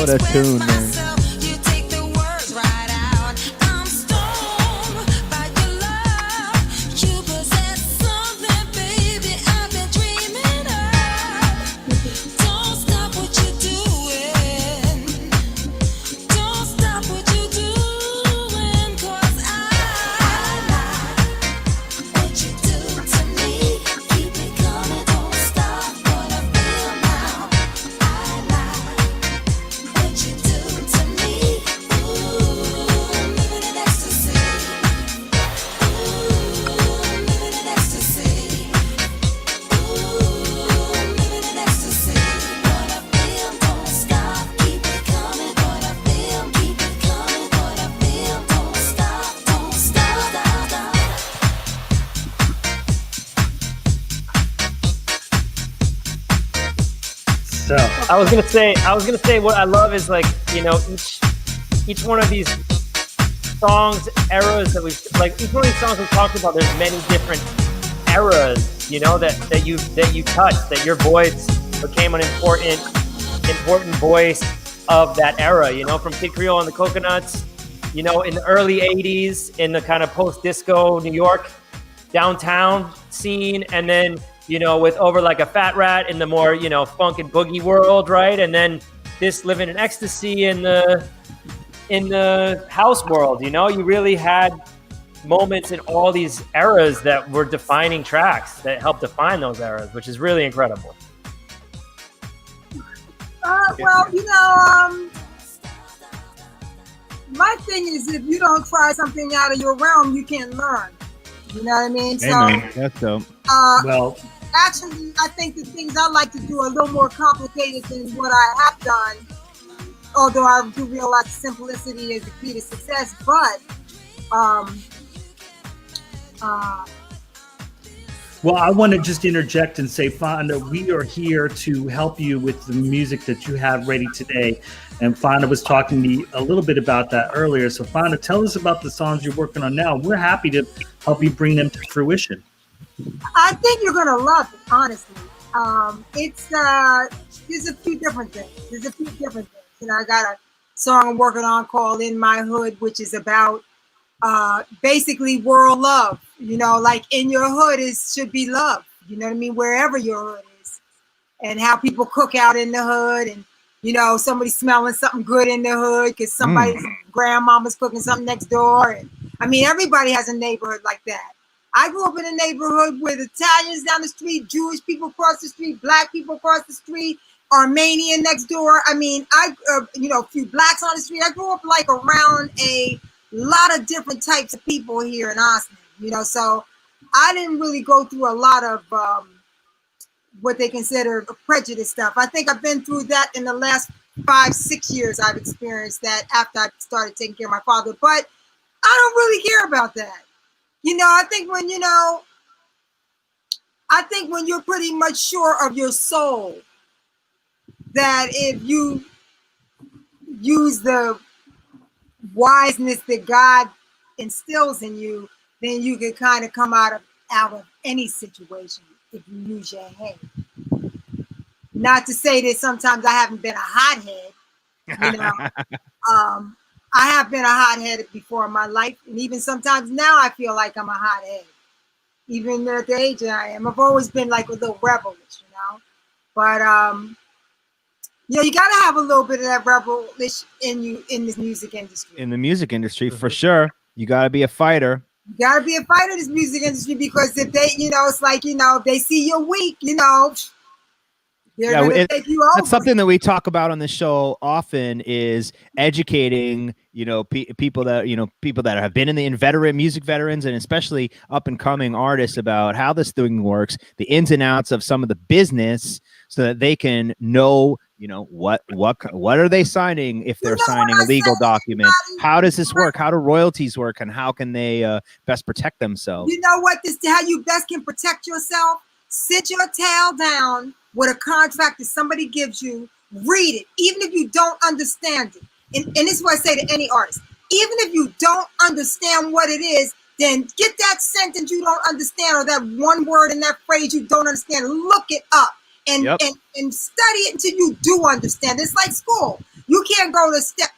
What a tune, man. So I was gonna say what I love is, like, you know, each one of these songs, eras that we've, like, each one of these songs we've talked about, there's many different eras, you know, that you touched, that your voice became an important voice of that era, you know, from Kid Creole and the Coconuts, you know, in the early 80s, in the kind of post-disco New York downtown scene, and then, you know, with Over Like a Fat Rat in the more, you know, funk and boogie world, right? And then this Living in Ecstasy in the house world, you know? You really had moments in all these eras that were defining tracks that helped define those eras, which is really incredible. Well, you know, my thing is, if you don't try something out of your realm, you can't learn. You know what I mean? Amen. So that's dope. Well, actually, I think the things I like to do are a little more complicated than what I have done. Although I do realize simplicity is the key to success, but well, I want to just interject and say, Fonda, we are here to help you with the music that you have ready today. And Fonda was talking to me a little bit about that earlier. So Fonda, tell us about the songs you're working on now. We're happy to help you bring them to fruition. I think you're gonna love it, honestly. It's there's a few different things. You know, I got a song I'm working on called In My Hood, which is about basically world love. You know, like in your hood should be love. You know what I mean? Wherever your hood is, and how people cook out in the hood, and you know, somebody smelling something good in the hood because somebody's grandmama's cooking something next door. And I mean, everybody has a neighborhood like that. I grew up in a neighborhood with Italians down the street, Jewish people across the street, Black people across the street, Armenian next door. I mean, you know, a few Blacks on the street. I grew up like around a lot of different types of people here in Austin, you know, so I didn't really go through a lot of what they consider prejudice stuff. I think I've been through that in the last 5-6 years. I've experienced that after I started taking care of my father, but I don't really care about that. You know, I think when you're pretty much sure of your soul, that if you use the wiseness that God instills in you, then you can kind of come out of any situation if you use your head. Not to say that sometimes I haven't been a hothead, you know. I have been a hothead before in my life, and even sometimes now I feel like I'm a hothead, even at the age that I am. I've always been like a little rebellish, you know. But you know, you gotta have a little bit of that rebellish in you in this music industry. In the music industry, for sure, you gotta be a fighter. You gotta be a fighter in this music industry, because if they, you know, it's like, you know, if they see you're weak, you know, they're gonna take you over. That's something that we talk about on the show often, is educating, you know, people that have been in the inveterate music veterans, and especially up and coming artists, about how this thing works, the ins and outs of some of the business, so that they can know, you know, what are they signing if they're signing a legal document? How does this work? How do royalties work? And how can they best protect themselves? You know what? How you best can protect yourself? Sit your tail down with a contract that somebody gives you. Read it, even if you don't understand it. And this is what I say to any artist. Even if you don't understand what it is, then get that sentence you don't understand, or that one word in that phrase you don't understand. Look it up. And study it until you do understand. It's like school. You can't go to step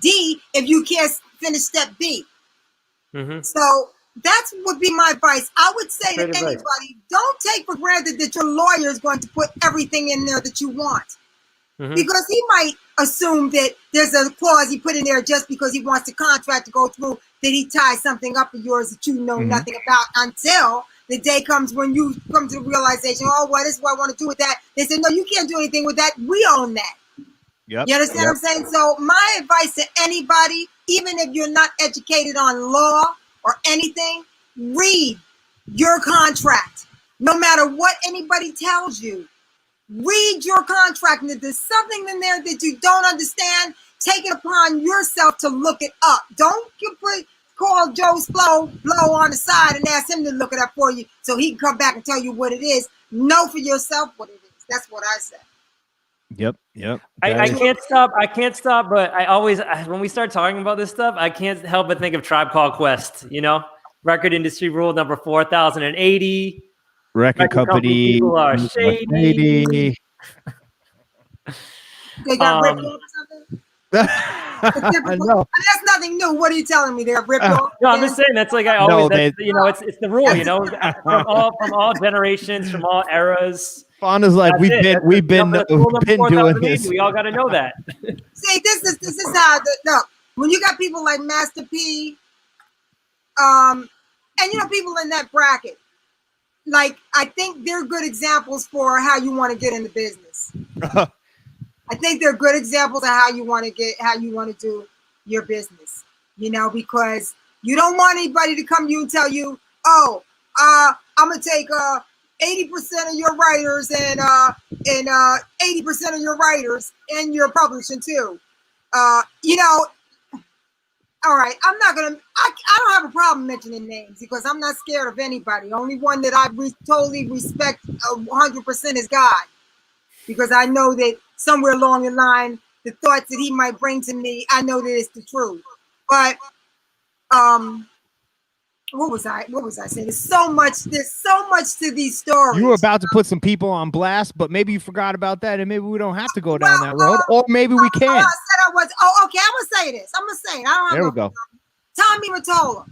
D if you can't finish step B. So that's would be my advice. I would say to anybody, don't take for granted that your lawyer is going to put everything in there that you want. Because he might assume that there's a clause he put in there just because he wants the contract to go through, that he ties something up of yours that you know nothing about until the day comes when you come to the realization, oh, well, this is what I want to do with that. They say, no, you can't do anything with that. We own that. You understand what I'm saying? So my advice to anybody, even if you're not educated on law or anything, read your contract. No matter what anybody tells you, read your contract. And if there's something in there that you don't understand, take it upon yourself to look it up. Don't call Joe's Blow on the side and ask him to look it up for you so he can come back and tell you what it is. Know for yourself what it is. That's what I said. Yep. I can't stop. But I always, when we start talking about this stuff, I can't help but think of Tribe Called Quest. You know, record industry rule number 4080. Record company people are shady. They got ripped off or something? That's nothing new. What are you telling me? They're ripped off? No, I'm just saying that's like I always, it's the rule. You know, from all generations, from all eras. Fonda's like, we've been doing this. We all got to know that. See, this is how look. When you got people like Master P, and people in that bracket, like I think they're good examples for how you want to get in the business. I think they're good examples of how you want to do your business. Because you don't want anybody to come to you and tell you, oh, I'm gonna take 80% of your writers and 80% of your writers and your publishing too. All right, I don't have a problem mentioning names because I'm not scared of anybody. Only one that I totally respect 100% is God, because I know that somewhere along the line, the thoughts that he might bring to me, I know that it's the truth. But what was I saying? There's so much to these stories. You were about to put some people on blast, but maybe you forgot about that, and maybe we don't have to go down that road, or maybe we can. I said I was. Oh, okay. I'm gonna say this. I don't there we go. Tommy Mottola.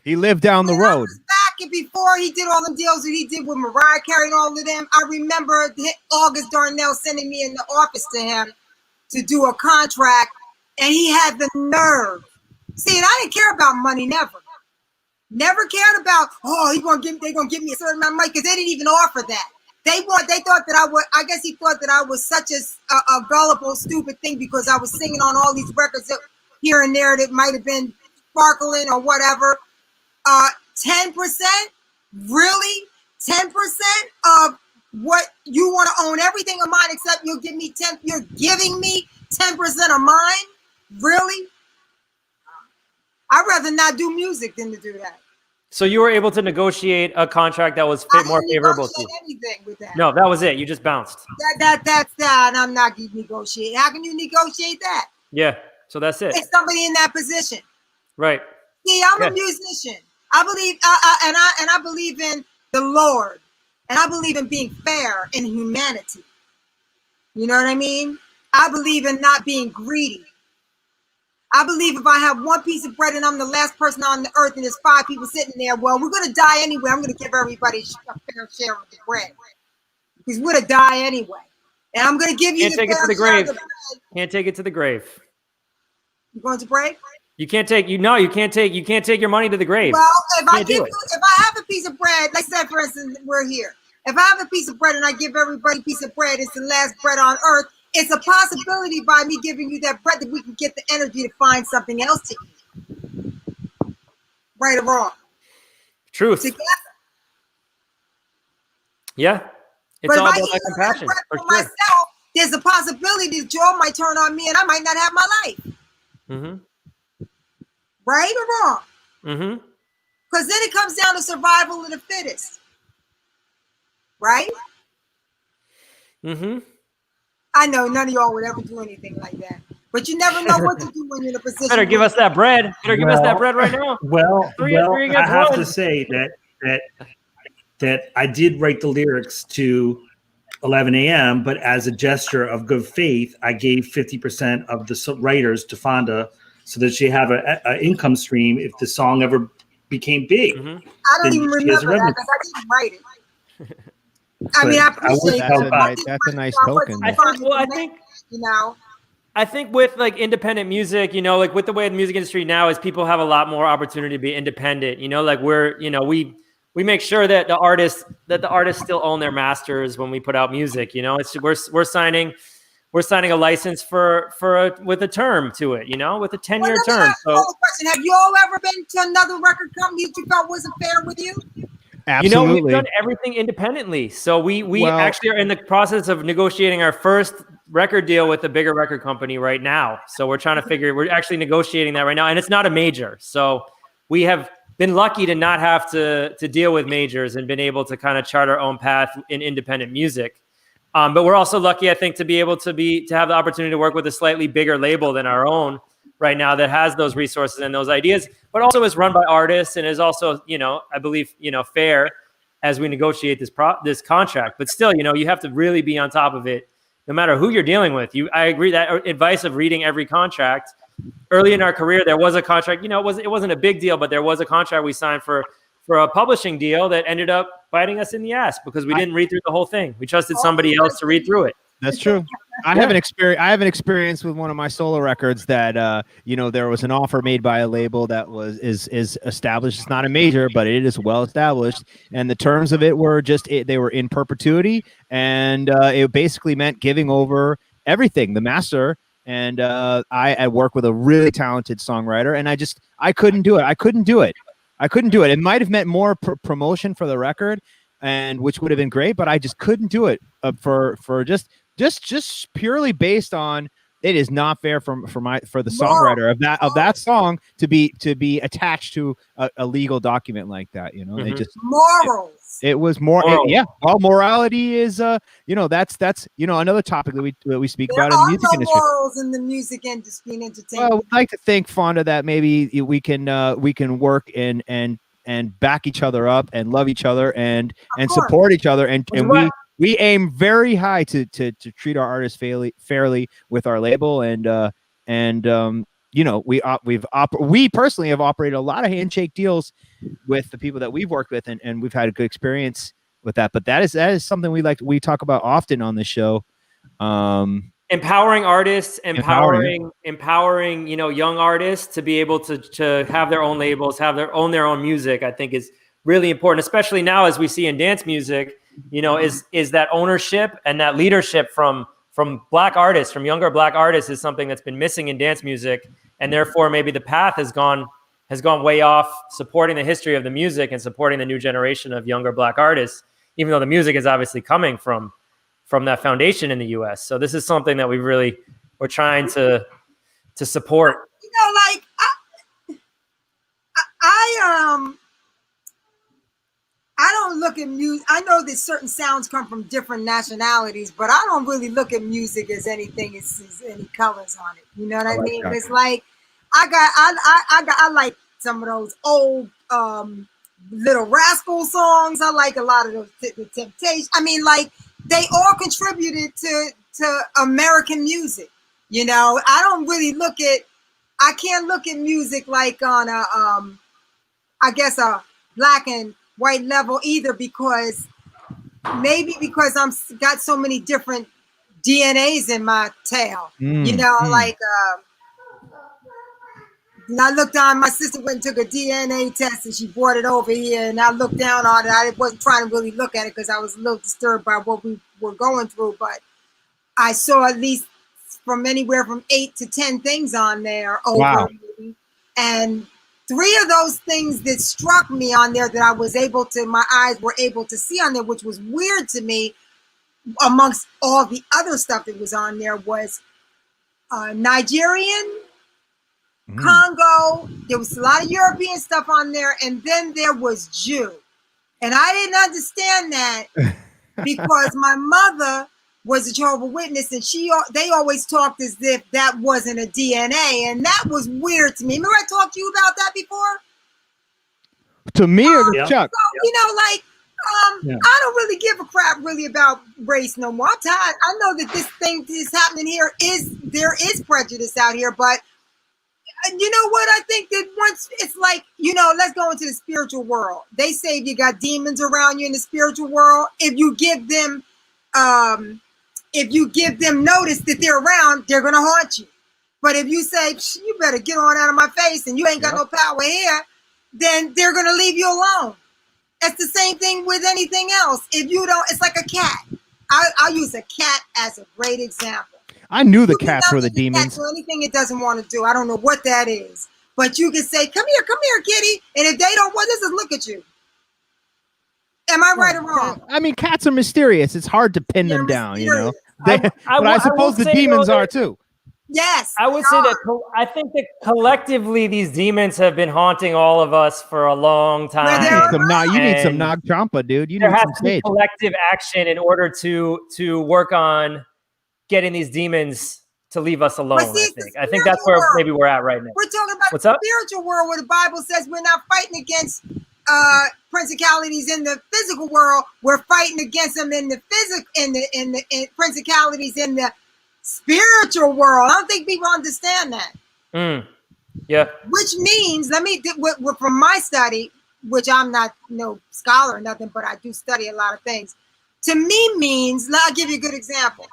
He lived down the road. Back and before he did all the deals that he did with Mariah Carey and all of them, I remember August Darnell sending me in the office to him to do a contract, and he had the nerve. See, and I didn't care about money, never cared about, they're gonna give me a certain amount of money, because they didn't even offer that. They thought that I would. I guess he thought that I was such a gullible, stupid thing because I was singing on all these records here and there that might have been sparkling or whatever. 10%, really? 10% of what you want to own everything of mine, except you're giving me 10% of mine? Really? I'd rather not do music than to do that. So you were able to negotiate a contract that was more favorable to you? Anything with that. No, that was it. You just bounced. That's that. I'm not negotiating. How can you negotiate that? Yeah. So that's it. It's somebody in that position. Right. See, I'm a musician. I believe, and I believe in the Lord, and I believe in being fair in humanity. You know what I mean? I believe in not being greedy. I believe if I have one piece of bread and I'm the last person on the earth and there's 5 people sitting there, well, we're going to die anyway. I'm going to give everybody a fair share of the bread, because we're going to die anyway. And I'm going to give you Can't take it to the grave. Can't take it to the grave. You going to break? You can't take your money to the grave. Well, if I have a piece of bread, like say for instance, we're here. If I have a piece of bread and I give everybody a piece of bread, it's the last bread on earth. It's a possibility by me giving you that bread that we can get the energy to find something else to eat. Right or wrong? Truth. Together. Yeah. It's all about that compassion. For sure. Myself, there's a possibility that Joe might turn on me and I might not have my life. Mm-hmm. Right or wrong? Mm-hmm. Because then it comes down to survival of the fittest. Right? Mm-hmm. I know none of y'all would ever do anything like that. But you never know what to do when you're in a position. Better give us that bread. Give us that bread right now. Well, I have to say that I did write the lyrics to 11 a.m., but as a gesture of good faith, I gave 50% of the writers to Fonda so that she have an income stream if the song ever became big. I don't even remember that because I didn't write it. I mean, I appreciate that's a nice token. I think, you know. I think with like independent music, you know, like with the way the music industry now is, people have a lot more opportunity to be independent. You know, like we make sure that the artists still own their masters when we put out music. You know, we're signing a license with a term to it. You know, with a 10-year term. So, question: have you all ever been to another record company that you felt wasn't fair with you? Absolutely. You know, we've done everything independently. So we actually are in the process of negotiating our first record deal with a bigger record company right now. So we're actually negotiating that right now, and it's not a major. So we have been lucky to not have to deal with majors and been able to kind of chart our own path in independent music. But we're also lucky, I think, to be able to have the opportunity to work with a slightly bigger label than our own right now that has those resources and those ideas, but also is run by artists and is also, you know, I believe, you know, fair as we negotiate this contract. But still, you know, you have to really be on top of it, no matter who you're dealing with. I agree that advice of reading every contract. Early in our career, there was a contract. You know, it wasn't a big deal, but there was a contract we signed for a publishing deal that ended up biting us in the ass because we didn't read through the whole thing. We trusted somebody else to read through it. That's true. I have an experience with one of my solo records that you know, there was an offer made by a label that is established. It's not a major, but it is well established, and the terms of it were they were in perpetuity, and it basically meant giving over everything, the master. And I work with a really talented songwriter, and I couldn't do it. It might have meant more promotion for the record, and which would have been great, but I just couldn't do it for just purely based on it is not fair for the songwriter of that song to be attached to a legal document like that. You know, they just morals. It was more, Well, morality is, you know, that's you know, another topic that we speak about in the music industry. Morals in the music industry and entertainment. Well, I'd like to think, Fonda, that maybe we can work and back each other up and love each other and support each other and we aim very high to treat our artists fairly with our label and you know, we personally have operated a lot of handshake deals with the people that we've worked with, and we've had a good experience with that. But that is something we talk about often on the show. Empowering artists, empowering, you know, young artists to be able to have their own labels, have their own music, I think is really important, especially now as we see in dance music, you know, is that ownership and that leadership from Black artists, from younger Black artists, is something that's been missing in dance music. And therefore maybe the path has gone way off supporting the history of the music and supporting the new generation of younger Black artists, even though the music is obviously coming from that foundation in the US. So this is something that we're trying to support. You know, like I don't look at music. I know that certain sounds come from different nationalities, but I don't really look at music as anything as any colors on it. You know what I mean? It's like I like some of those old Little Rascal songs. I like a lot of those the Temptations. I mean, like they all contributed to American music. You know, I don't really I can't look at music like on a I guess a black and white level either, because I'm got so many different DNAs in my tail. You know, like I looked on, my sister went and took a DNA test and she brought it over here, and I looked down on it. I wasn't trying to really look at it because I was a little disturbed by what we were going through, but I saw at least from anywhere from 8 to 10 things on there over. Wow. And 3 of those things that struck me on there that my eyes were able to see on there, which was weird to me amongst all the other stuff that was on there, was Nigerian, Congo. There was a lot of European stuff on there. And then there was Jew. And I didn't understand that because my mother was a Jehovah's Witness, and they always talked as if that wasn't a DNA, and that was weird to me. Remember I talked to you about that before? To me or to Chuck? So, you know, like Yeah. I don't really give a crap really about race no more. I'm tired. I know that this thing is happening here there is prejudice out here, but you know what? I think that once it's like, let's go into the spiritual world. They say if you got demons around you in the spiritual world, if you give them notice that they're around, they're gonna haunt you. But if you say, you better get on out of my face and you ain't got no power here, then they're gonna leave you alone. It's the same thing with anything else. If you don't, it's like a cat. I'll use a cat as a great example. I knew the cats were the demons. For anything it doesn't want to do. I don't know what that is. But you can say, come here, kitty. And if they don't want this, just look at you. Am I right or wrong? I mean, cats are mysterious. It's hard to pin them down, But I I suppose the demons are too. Yes. I would say that I think that collectively these demons have been haunting all of us for a long time. You need some Nag Champa, dude. You there need has some to be sage. collective action in order to work on getting these demons to leave us alone. I think that's where maybe we're at right now. We're talking about What's the up? spiritual world where the Bible says we're not fighting against principalities in the physical world. We're fighting against them in the principalities in the spiritual world. I don't think people understand that. Yeah. Which means, from my study, which I'm not no scholar or nothing, but I do study a lot of things. To me means, I'll give you a good example.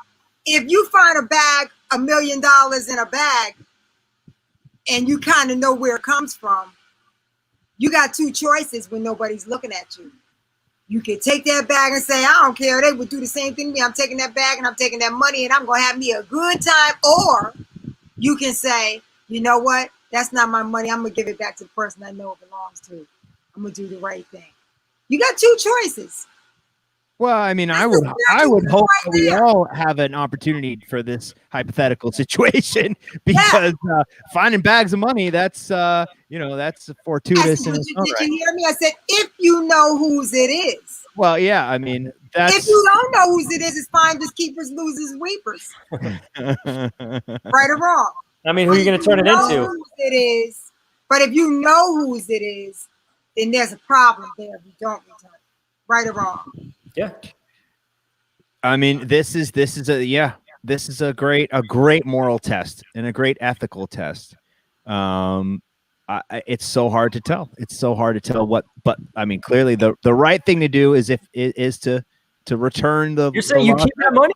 If you find $1 million in a bag, and you kind of know where it comes from, you got two choices when nobody's looking at you. You can take that bag and say, I don't care. They would do the same thing to me. I'm taking that bag and I'm taking that money and I'm going to have me a good time. Or you can say, you know what? That's not my money. I'm going to give it back to the person I know it belongs to. I'm going to do the right thing. You got two choices. Well, I mean, I would hope that we all have an opportunity for this hypothetical situation because finding bags of money, that's fortuitous. Did you hear me? I said, if you know whose it is. Well, yeah, I mean, that's... If you don't know whose it is, it's fine. Just keepers, losers, weepers. Right or wrong? I mean, who are you going to turn it into? Whose it is, but if you know whose it is, then there's a problem there if you don't return it. Right or wrong? Yeah. I mean, this is a great moral test and a great ethical test. It's so hard to tell. It's so hard to tell but I mean, clearly the right thing to do is to return the. You're saying you keep that money?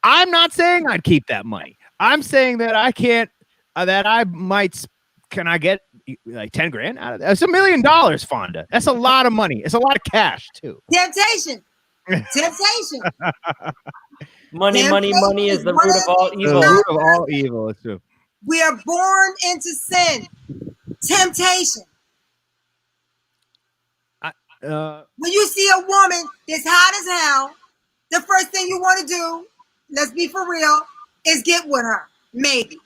I'm not saying I'd keep that money. I'm saying that I can't. That I might. Can I get like 10 grand out of that? That's $1 million, Fonda. That's a lot of money. It's a lot of cash too. Temptation. Money is the root of all evil. The root of all evil. It's true. We are born into sin. Temptation. When you see a woman that's hot as hell, the first thing you want to do, let's be for real, is get with her. Maybe.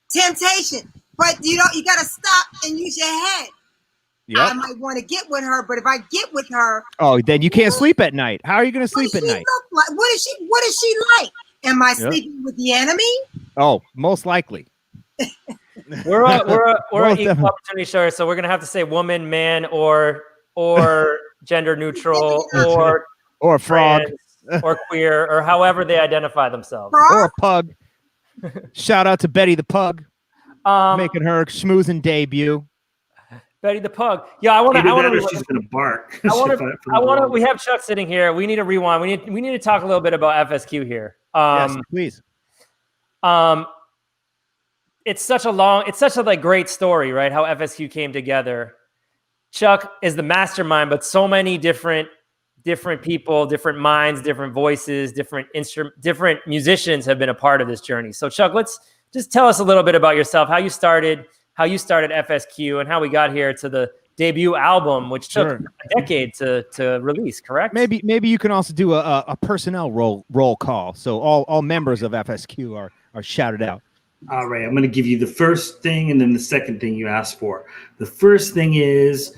Temptation. But you got to stop and use your head. Yep. I might want to get with her, but if I get with her, then you can't sleep at night. How are you going to sleep at night? Like? What is she like? Am I sleeping with the enemy? Oh, most likely. We're an equal opportunity show, so we're gonna have to say woman, man, or gender neutral, or frog, or queer, or however they identify themselves, or a pug. Shout out to Betty the Pug, making her schmoozing debut. Betty the Pug. Yeah, I want to. She's gonna bark. We have Chuck sitting here. We need to rewind. We need to talk a little bit about FSQ here. Yes, please. It's such a great story, right? How FSQ came together. Chuck is the mastermind, but so many different people, different minds, different voices, different musicians have been a part of this journey. So Chuck, let's just tell us a little bit about yourself, how you started FSQ, and how we got here to the debut album, which took a decade to release. Correct? Maybe you can also do a personnel roll call, so all members of FSQ are shouted out. All right, I'm going to give you the first thing and then the second thing you asked for. The first thing is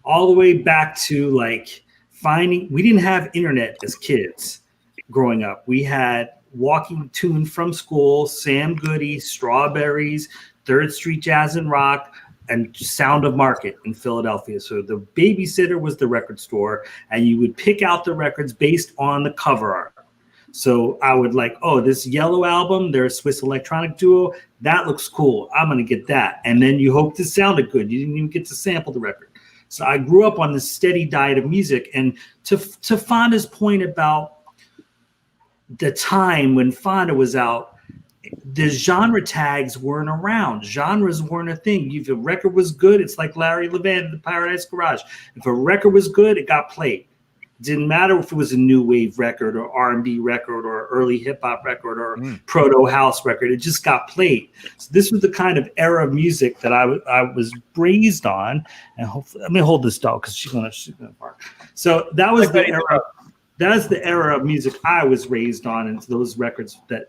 all the way back to we didn't have internet as kids growing up. We had walking tune from school, Sam Goody, Strawberries, 3rd Street Jazz and Rock, and Sound of Market in Philadelphia. So the babysitter was the record store, and you would pick out the records based on the cover art. So I would like, oh, this yellow album, they're a Swiss electronic duo. That looks cool. I'm going to get that. And then you hoped it sounded good. You didn't even get to sample the record. So I grew up on this steady diet of music. And to Fonda's point about the time when Fonda was out, the genre tags weren't around. Genres weren't a thing. If a record was good, it's like Larry Levan, The Paradise Garage. If a record was good, it got played. It didn't matter if it was a new wave record or R&B record or early hip hop record or proto house record. It just got played. So this was the kind of era of music that I was raised on. And hopefully, let me hold this dog because she's gonna bark. So that was the era. That's the era of music I was raised on, and those records that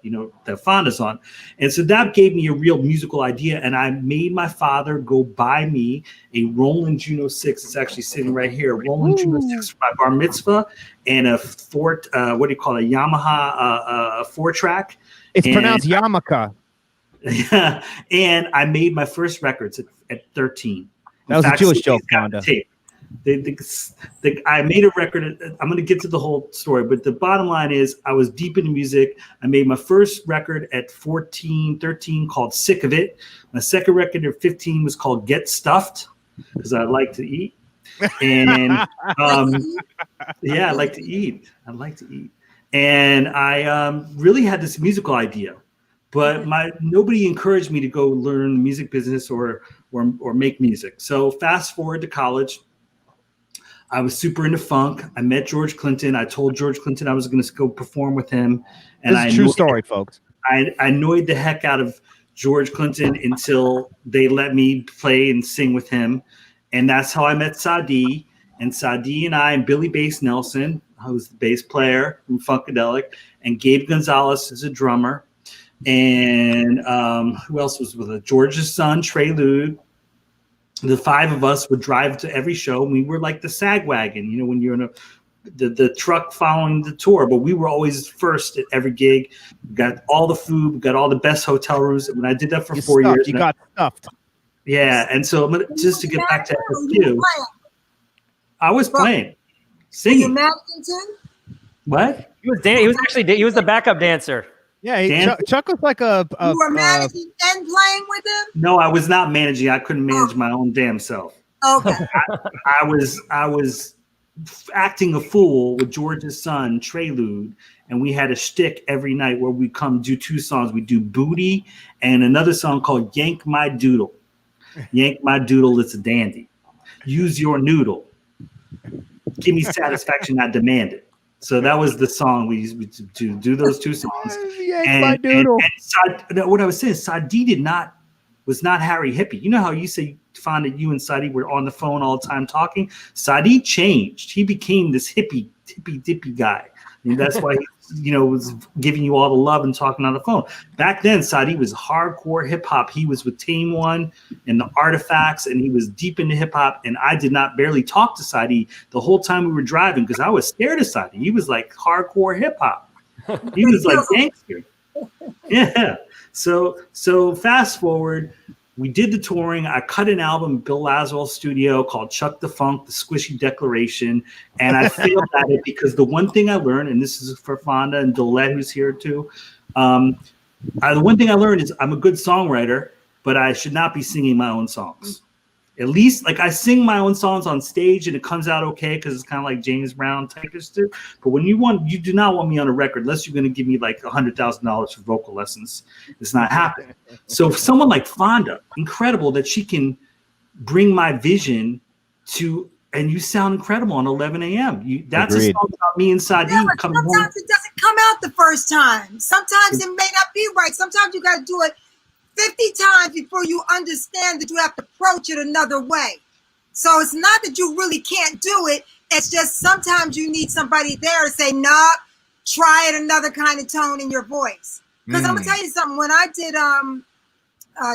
that Fonda's on. And so that gave me a real musical idea. And I made my father go buy me a Roland Juno 6. It's actually sitting right here. Roland Juno 6 for my bar mitzvah, and a Yamaha 4-track. It's pronounced Yamaka. Yeah. And I made my first records at 13. That was a Jewish joke, Fonda. I made a record. I'm going to get to the whole story, but the bottom line is I was deep into music. I made my first record at 13 called Sick of It. My second record at 15 was called Get Stuffed because I like to eat. And yeah, I like to eat. And I really had this musical idea, but nobody encouraged me to go learn the music business or make music. So fast forward to college. I was super into funk. I met George Clinton. I told George Clinton I was going to go perform with him. And this is a true story, folks. I annoyed the heck out of George Clinton until they let me play and sing with him. And that's how I met Sadi. And Sadi and I and Billy Bass Nelson, who was the bass player from Funkadelic, and Gabe Gonzalez is a drummer. And who else was with it? George's son, Trey Lude. The five of us would drive to every show. And we were like the sag wagon, when you're in the truck following the tour. But we were always first at every gig. We got all the food. We got all the best hotel rooms. And when I did that for 4 years. You got stuffed. Yeah. And so just to get back to FSQ, I was playing, singing. What? He was the backup dancer. Yeah, Chuck was like you were managing and playing with him? No, I was not managing. I couldn't manage my own damn self. Okay. I was acting a fool with George's son, Trey Lude, and we had a shtick every night where we come do two songs. We do Booty and another song called Yank My Doodle. Yank My Doodle, it's a dandy. Use your noodle. Give me satisfaction, I demand it. So that was the song we used to do those two songs. My doodle. And what I was saying, Sadi was not Harry Hippie. You know how you say Fonda, you and Sadi were on the phone all the time talking? Sadi changed. He became this hippie dippy guy. And that's why he, was giving you all the love and talking on the phone. Back then, Sadi was hardcore hip hop. He was with Tame One and the Artifacts, and he was deep into hip hop. And I did not barely talk to Sadi the whole time we were driving because I was scared of Sadi. He was like hardcore hip hop. He was like gangster. Yeah. So fast forward. We did the touring. I cut an album in Bill Laswell's studio called Chuck the Funk, The Squishy Declaration. And I failed at it because the one thing I learned, and this is for Fonda and Dolette, who's here too. The one thing I learned is I'm a good songwriter, but I should not be singing my own songs. At least, like, I sing my own songs on stage and it comes out okay because it's kind of like James Brown type of stuff. But when you do not want me on a record unless you're going to give me like $100,000 for vocal lessons. It's not happening. So if someone like Fonda, incredible that she can bring my vision to, and you sound incredible on 11 a.m. That's Agreed. A song about me and Sadi coming home. Sometimes it doesn't come out the first time. Sometimes it may not be right. Sometimes you got to do it 50 times before you understand that you have to approach it another way. So it's not that you really can't do it. It's just sometimes you need somebody there to say, nah, try it another kind of tone in your voice. Because I'm going to tell you something. When I did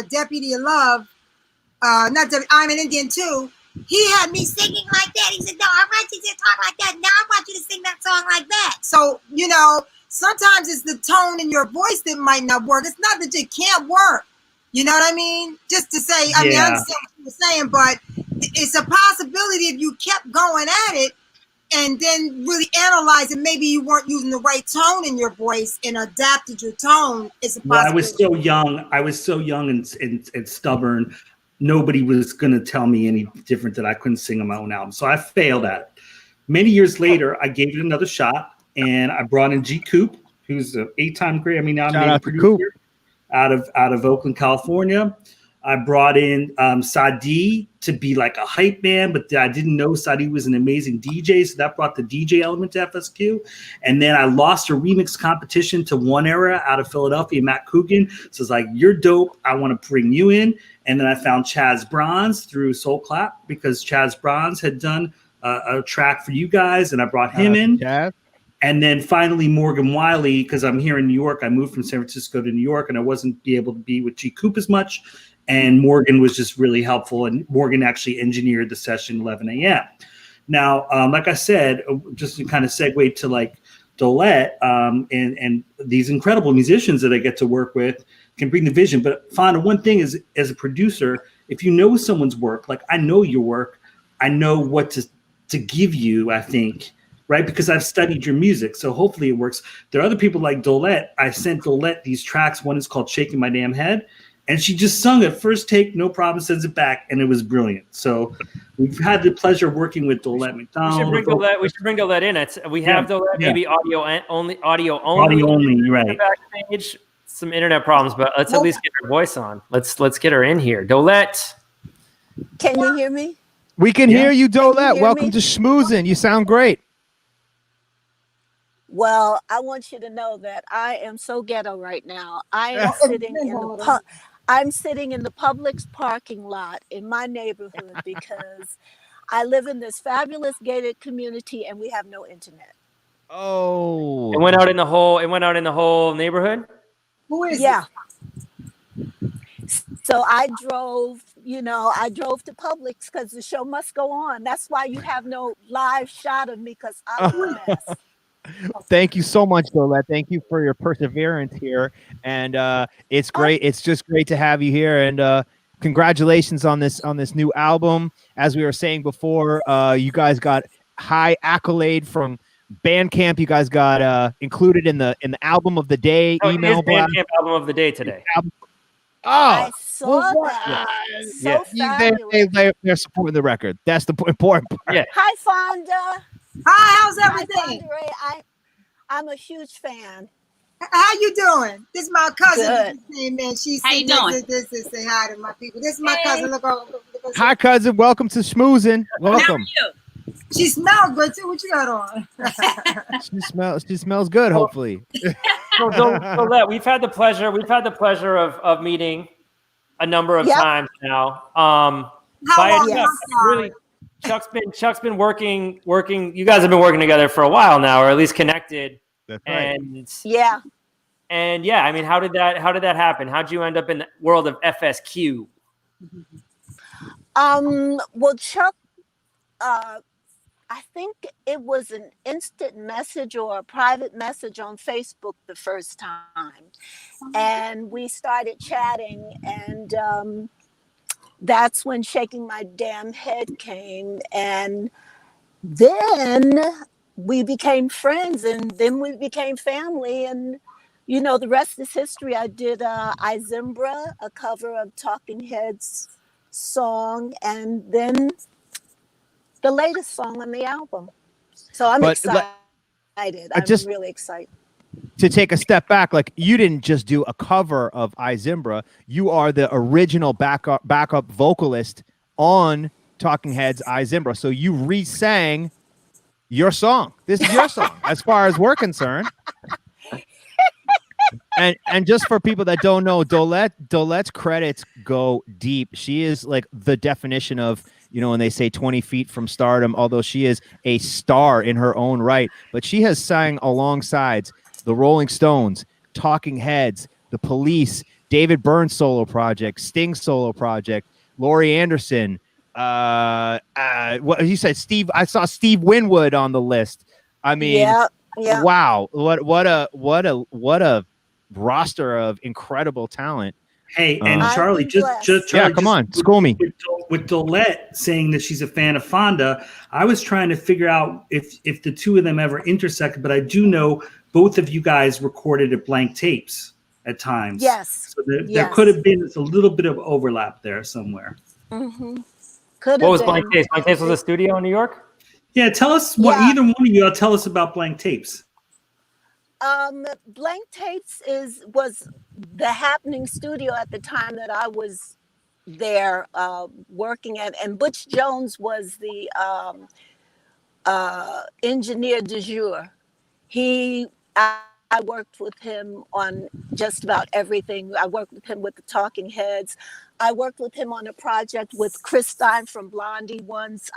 Deputy of Love, not Deputy, I'm an Indian too, he had me singing like that. He said, no, I want you to talk like that. Now I want you to sing that song like that. So, sometimes it's the tone in your voice that might not work. It's not that it can't work. You know what I mean? Just to say, I mean, I understand what you were saying, but it's a possibility if you kept going at it and then really analyze it, maybe you weren't using the right tone in your voice and adapted your tone. It's a possibility. Well, I was so young and stubborn. Nobody was going to tell me any different that I couldn't sing on my own album. So I failed at it. Many years later, I gave it another shot, and I brought in G. Coop, who's an 8-time Grammy nominated producer out of Oakland, California. I brought in Sadi to be like a hype man, but I didn't know Sadi was an amazing DJ, so that brought the DJ element to FSQ. And then I lost a remix competition to One Era out of Philadelphia, Matt Coogan. So it's like, you're dope. I want to bring you in. And then I found Chaz Bronze through Soul Clap because Chaz Bronze had done a track for you guys, and I brought him in. Chaz. And then finally Morgan Wiley, because I'm here in New York. I moved from San Francisco to New York, and I wasn't able to be with G. Coop as much. And Morgan was just really helpful. And Morgan actually engineered the session 11 a.m. Now, like I said, just to kind of segue to like Dolette and these incredible musicians that I get to work with can bring the vision. But Fonda, one thing is, as a producer, if you know someone's work, like I know your work, I know what to give you, I think, right? Because I've studied your music. So hopefully it works. There are other people like Dolette. I sent Dolette these tracks. One is called Shaking My Damn Head. And she just sung it first take, no problem, sends it back, and it was brilliant. So we've had the pleasure of working with Dolette McDonald. We should bring Dolette in. We have Dolette, maybe audio only. Audio only, right. Backstage, some internet problems, but let's at least get her voice on. Let's get her in here. Dolette. Can you hear me? We can hear you, Dolette. Welcome me? to Schmoozing. You sound great. Well, I want you to know that I am so ghetto right now. I am sitting in the Publix parking lot in my neighborhood because I live in this fabulous gated community and we have no internet. Oh, it went out in the whole neighborhood. Who is it? So I drove to Publix because the show must go on. That's why you have no live shot of me, because I'm a mess. Thank you so much, Dolette. Thank you for your perseverance here. And it's great. It's just great to have you here. And congratulations on this new album. As we were saying before, you guys got high accolade from Bandcamp. You guys got included in the album of the day email blast. Bandcamp album of the day today. I saw that. So fabulous. They're supporting the record. That's the important part. Yeah. Hi, Fonda. Hi, how's everything? Fonda Rae. I'm a huge fan. How you doing? This is my cousin. Good. Hey, man, she's How you doing? This say hi to my people. This is my cousin. Look over. Hi, cousin. Welcome to Schmoozing. Welcome. She smells good too. What you got on? She smells good. Hopefully. So Dolette, we've had the pleasure of meeting a number of times now. How long? Really, Chuck's been working. You guys have been working together for a while now, or at least connected. That's right. And yeah, I mean, how did that happen? How'd you end up in the world of FSQ? Well, Chuck, I think it was an instant message or a private message on Facebook the first time. And we started chatting, and that's when Shaking My Damn Head came. And then we became friends, and then we became family. And, you know, the rest is history. I did Izimbra, a cover of Talking Heads song, and then the latest song on the album. So I'm excited. I'm really excited. To take a step back, like, you didn't just do a cover of Izimbra. You are the original backup vocalist on Talking Heads' Izimbra. So you re-sang your song. This is your song, as far as we're concerned. And just for people that don't know, Dolette's credits go deep. She is like the definition of, you know, when they say 20 feet from stardom, although she is a star in her own right. But she has sang alongside the Rolling Stones, Talking Heads, The Police, David Byrne's solo project, Sting's solo project, Laurie Anderson. What you said, Steve? I saw Steve Winwood on the list. I mean, wow, what a roster of incredible talent. Hey, and I've Charlie, been just blessed. Yeah, come on, school me. With Dolette saying that she's a fan of Fonda, I was trying to figure out if the two of them ever intersected, but I do know both of you guys recorded at Blank Tapes at times. Yes. So there could have been a little bit of overlap there somewhere. Mm-hmm. What was Blank Tapes? Blank Tapes was a studio in New York? Yeah, tell us either one of you tell us about Blank Tapes. Blank Tapes was the happening studio at the time that I was there working at, and Butch Jones was the engineer du jour. I worked with him on just about everything. I worked with him with the Talking Heads. I worked with him on a project with Chris Stein from Blondie once.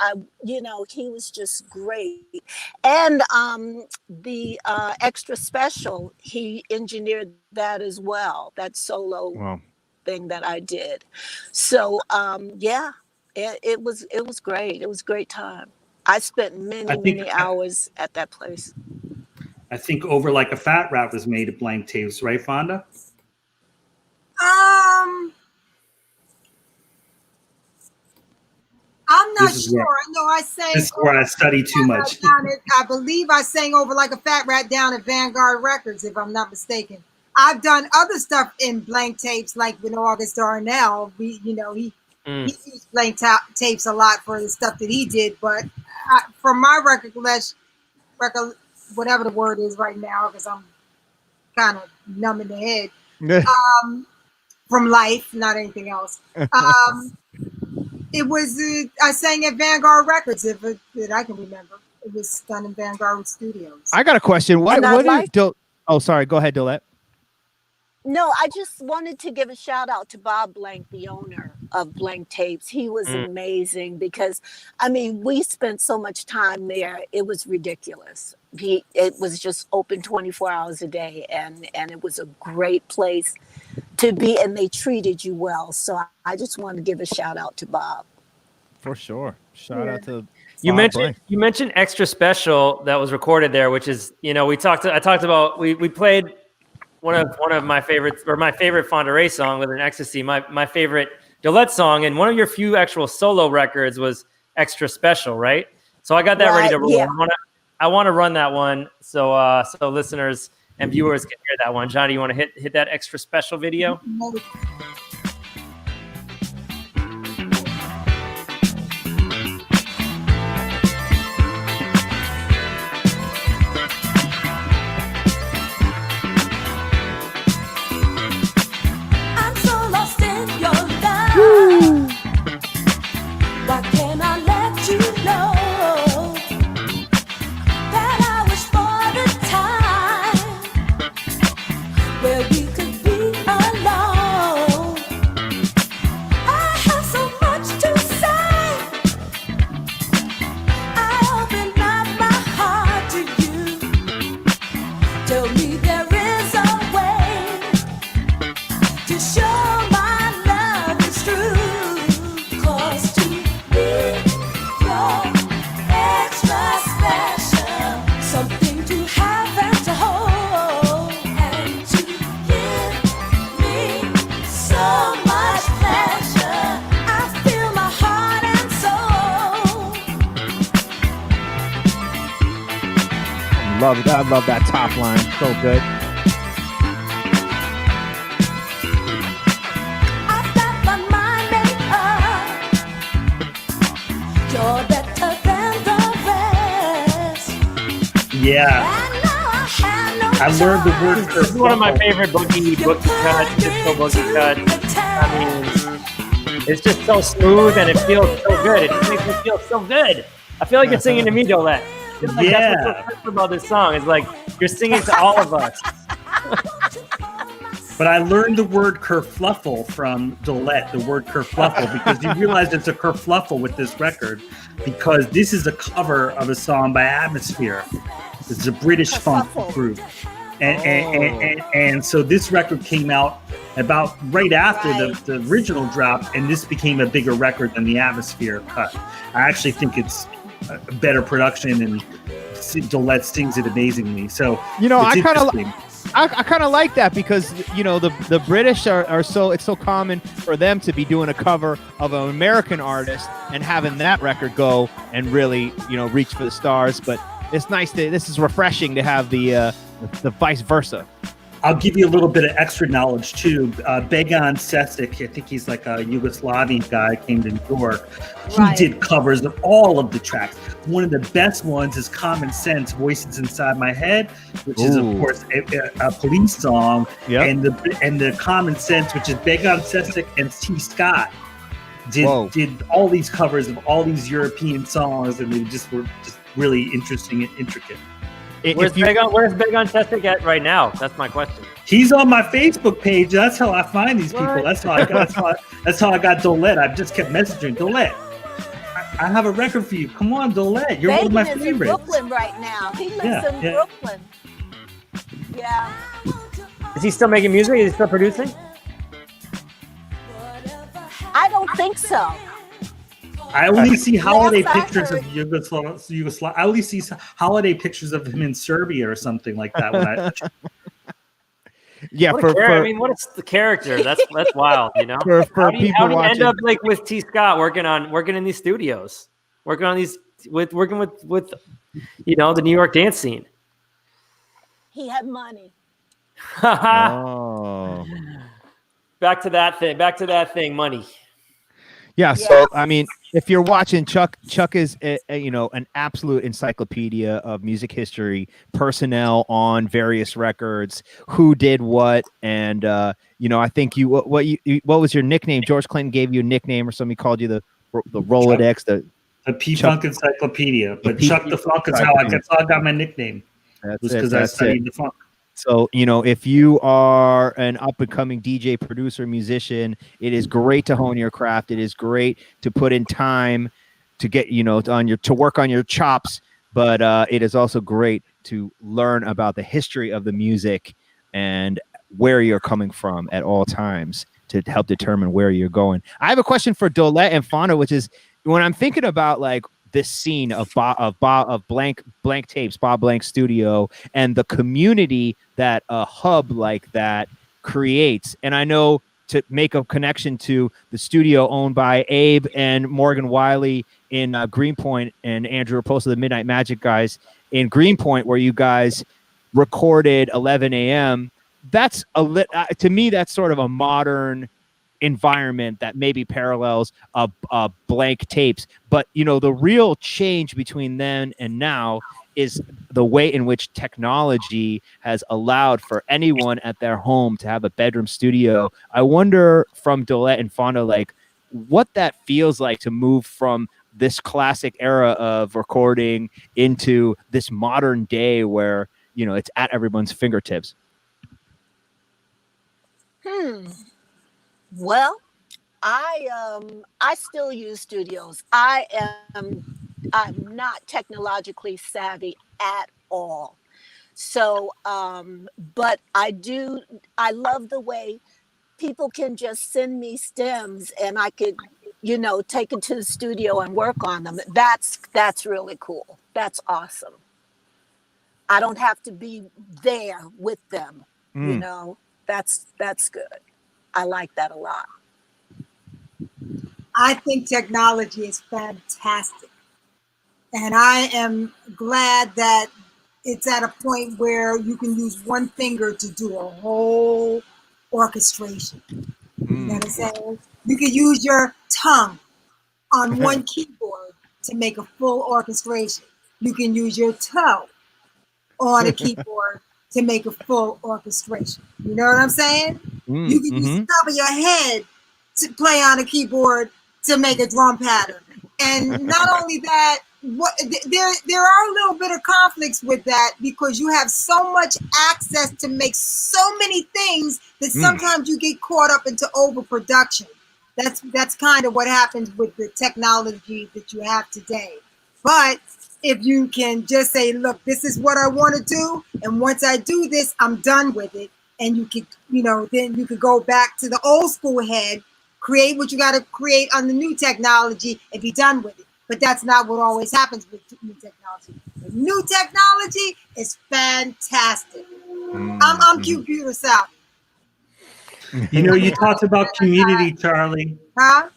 He was just great. And the Extra Special, he engineered that as well, that solo thing that I did. So it was great. It was a great time. I spent many hours at that place. I think Over Like a Fat Rat was made at Blank Tapes, right, Fonda? I'm not sure. I know I sang. This is where I study too much. I believe I sang Over Like a Fat Rat down at Vanguard Records, if I'm not mistaken. I've done other stuff in Blank Tapes, like with August Darnell. He used Blank Tapes a lot for the stuff that he did. But from my recollection, whatever the word is right now, because I'm kind of numb in the head from life, not anything else. It was I sang at Vanguard Records, that I can remember. It was done in Vanguard Studios. I got a question. Sorry, go ahead, Dolette. No, I just wanted to give a shout out to Bob Blank, the owner of Blank Tapes. He was amazing because, we spent so much time there. It was ridiculous. It was just open 24 hours a day, and it was a great place to be, and they treated you well. So I just want to give a shout out to Bob. For sure. Shout out to you mentioned Extra Special that was recorded there, which is, I talked about we played one of my favorites, or my favorite Fonda Rae song with an Ecstacy, my favorite Dolette song, and one of your few actual solo records was Extra Special, right? So I got that ready to roll. Yeah. I want to run that one so listeners and viewers can hear that one. Johnny, you want to hit that Extra Special video? I love that top line. So good. Yeah. I learned the word curve. This is one of my favorite boogie cuts, disco boogie cuts. It's just so smooth and it feels so good. It just makes me feel so good. I feel like you're singing to me, Dolette. Like that's what's so special about this song. It's like you're singing to all of us. But I learned the word kerfluffle from Dolette, the word kerfluffle, because you realize it's a kerfluffle with this record, because this is a cover of a song by Atmosphere. It's a British funk group. And so this record came out about right after the original drop, and this became a bigger record than the Atmosphere cut. I actually think it's a better production, and Dolette sings it amazingly. So I kind of I kind of like that because the British are so, it's so common for them to be doing a cover of an American artist and having that record go and really reach for the stars. But it's nice this is refreshing to have the vice versa. I'll give you a little bit of extra knowledge too. Began Sesic, I think he's like a Yugoslavian guy, came to New York. He did covers of all of the tracks. One of the best ones is Common Sense, Voices Inside My Head, which is of course a police song. Yep. And the Common Sense, which is Began Sesic and T. Scott did all these covers of all these European songs, and they just were just really interesting and intricate. Where's Began Sesic at right now? That's my question. He's on my Facebook page. That's how I find these people. That's how I got Dolette. I just kept messaging Dolette. I have a record for you. Come on, Dolette. You're one of my favorites. He's in Brooklyn right now. He lives in Brooklyn. Yeah. Is he still making music? Is he still producing? I don't think so. I only see holiday pictures of Yugoslavia. I only see holiday pictures of him in Serbia or something like that. What is the character? That's wild, For how do you watching, end up like with T. Scott working in these studios, working with the New York dance scene? He had money. Oh. Back to that thing, money. Yeah, so I mean, if you're watching, Chuck is an absolute encyclopedia of music history, personnel on various records, who did what, and I think what was your nickname? George Clinton gave you a nickname, or somebody called you the Rolodex, the P-Funk Encyclopedia. But Chuck the Funk is how I got my nickname. Because I studied the funk. So, if you are an up-and-coming DJ, producer, musician, it is great to hone your craft. It is great to put in time to get, to work on your chops. But it is also great to learn about the history of the music and where you're coming from at all times to help determine where you're going. I have a question for Dolette and Fonda, which is when I'm thinking about like this scene of blank tapes, Bob Blank Studio, and the community that a hub like that creates. And I know to make a connection to the studio owned by Abe and Morgan Wiley in Greenpoint, and Andrew Raposo, the Midnight Magic guys in Greenpoint, where you guys recorded 11 a.m. That's to me, that's sort of a modern environment that maybe parallels blank tapes. But the real change between then and now is the way in which technology has allowed for anyone at their home to have a bedroom studio. I wonder from Dolette and Fonda, like what that feels like to move from this classic era of recording into this modern day where it's at everyone's fingertips. Well, I still use studios. I'm not technologically savvy at all. So, but I love the way people can just send me stems and I could, take it to the studio and work on them. That's really cool. That's awesome. I don't have to be there with them, that's good. I like that a lot. I think technology is fantastic. And I am glad that it's at a point where you can use one finger to do a whole orchestration. You know what I'm saying? You can use your tongue on one keyboard to make a full orchestration. You can use your toe on a keyboard to make a full orchestration. You know what I'm saying? You can use the top of your head to play on a keyboard to make a drum pattern. And not only that, there are a little bit of conflicts with that because you have so much access to make so many things that sometimes you get caught up into overproduction. That's kind of what happens with the technology that you have today. But if you can just say, look, this is what I want to do, and once I do this, I'm done with it. And you could, then you could go back to the old school head, create what you got to create on the new technology and be done with it. But that's not what always happens with new technology. The new technology is fantastic. I'm computer savvy. You know, you talked about community, Charlie. Huh?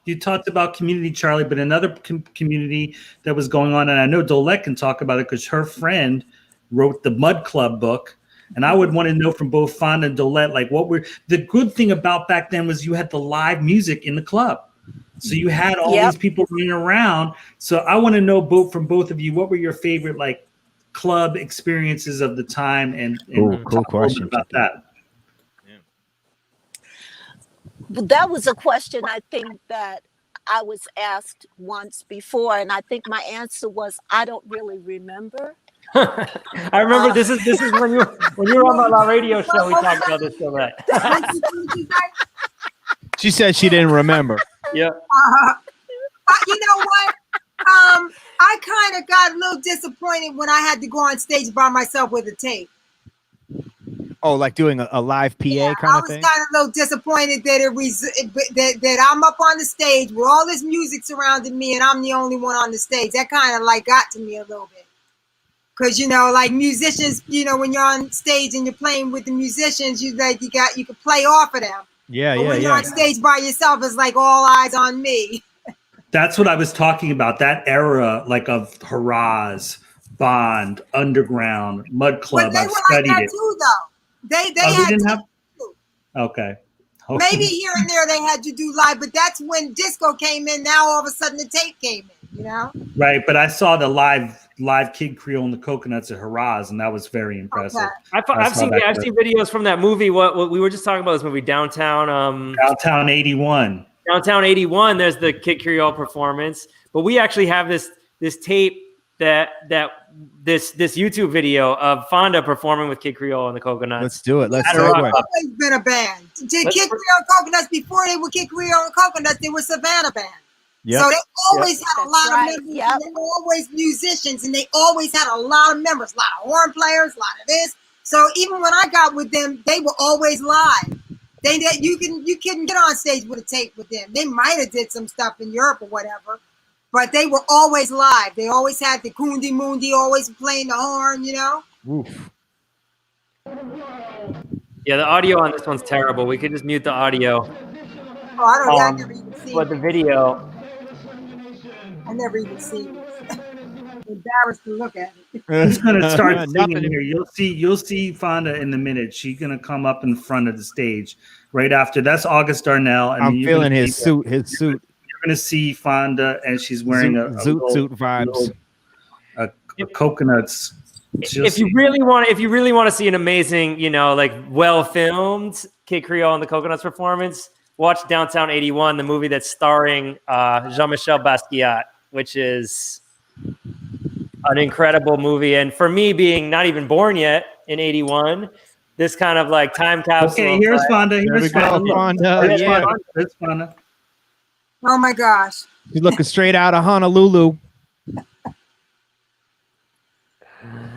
You talked about community, Charlie, but another community that was going on, and I know Dolette can talk about it because her friend wrote the Mud Club book. And I would want to know from both Fonda and Dolette, like the good thing about back then was you had the live music in the club. So you had all these people running around. So I want to know from both of you, what were your favorite like club experiences of the time? And cool question about that. That was a question I think that I was asked once before, and I think my answer was I don't really remember. I remember this is when you were on my radio show. We talked about this so much. She said she didn't remember. Yeah. You know what? I kind of got a little disappointed when I had to go on stage by myself with a tape. Oh, like doing a live PA kind of thing? I was kind of a little disappointed that that I'm up on the stage with all this music surrounding me and I'm the only one on the stage. That kind of like got to me a little bit. Because, you know, like musicians, you know, when you're on stage and you're playing with the musicians, you can play off of them. Yeah, but when you're on stage by yourself, it's like all eyes on me. That's what I was talking about. That era, like of Haraz, Bond, Underground, Mud Club. But they I've were studied like that it. too, though. They didn't had have. Okay. Maybe here and there they had to do live, but that's when disco came in. Now all of a sudden the tape came in, you know? Right, but I saw the live Kid Creole and the Coconuts at Haraz, and that was very impressive. Okay. I've seen videos from that movie. What we were just talking about this movie, Downtown. Downtown 81. Downtown 81. There's the Kid Creole performance, but we actually have this tape this YouTube video of Fonda performing with Kid Creole and the Coconuts. Let's do it. Let's They've always been a band. Kid Creole Coconuts, before they were Kid Creole Coconuts, they were Savannah Band. Yep. So they always had a lot of members. Yep. And they were always musicians, and they always had a lot of members, a lot of horn players, a lot of this. So even when I got with them, they were always live. You couldn't get on stage with a tape with them. They might have did some stuff in Europe or whatever, but they were always live. They always had the Kundi Mundi, always playing the horn, you know? Oof. Yeah, the audio on this one's terrible. We could just mute the audio. Oh, I never even see but the video. I never even seen it. Embarrassed to look at it. He's gonna start singing here. You'll see Fonda in a minute. She's gonna come up in front of the stage right after. That's August Darnell. And I'm feeling his suit. His suit. You're gonna see Fonda, and she's wearing a zoot vibes. A coconuts. If you really want to see an amazing, you know, like well filmed Kid Creole and the Coconuts performance, watch Downtown 81, the movie that's starring Jean-Michel Basquiat, which is an incredible movie. And for me, being not even born yet in 81, this kind of like time capsule. Okay, here's Fonda. Here's Fonda. Here's Fonda. Oh my gosh. She's looking straight out of Honolulu.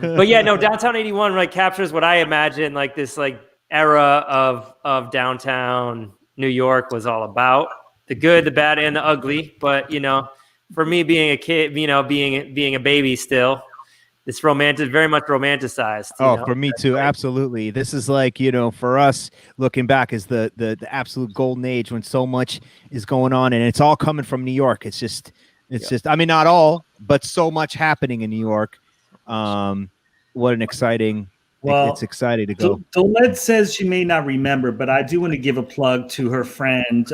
But yeah, no, Downtown 81 like captures what I imagine like this like era of downtown New York was all about. The good, the bad, and the ugly. But you know, for me being a kid, you know, being a baby still, it's very much romanticized. Oh, for me too, absolutely. This is like, you know, for us looking back is the absolute golden age when so much is going on, and it's all coming from New York. It's just I mean, not all, but so much happening in New York. What an exciting. Well, it's exciting to go. Dolette says she may not remember, but I do want to give a plug to her friend,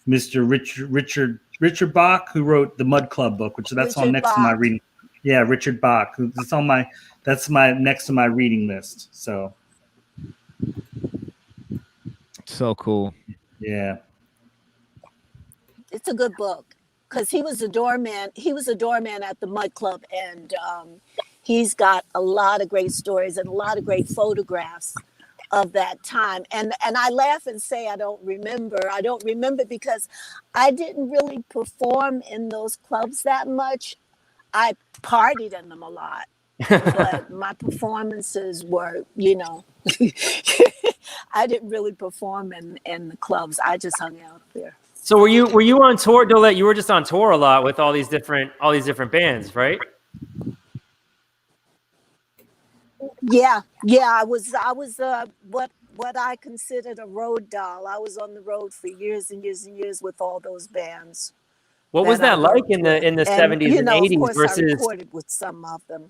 Mr. Richard Bach, who wrote the Mud Club book, which that's on next to my reading. Yeah, Richard Bach. That's my next to my reading list. So cool. Yeah. It's a good book because he was a doorman. He was a doorman at the Mud Club, and he's got a lot of great stories and a lot of great photographs of that time. And I laugh and say I don't remember. I don't remember because I didn't really perform in those clubs that much. I partied in them a lot, but my performances were, you know, I didn't really perform in the clubs. I just hung out there. So were you on tour, Dolette? You were just on tour a lot with all these different bands, right? Yeah. I was what I considered a road doll. I was on the road for years and years and years with all those bands. What was that like in the 70s and 80s of course versus? I recorded with some of them.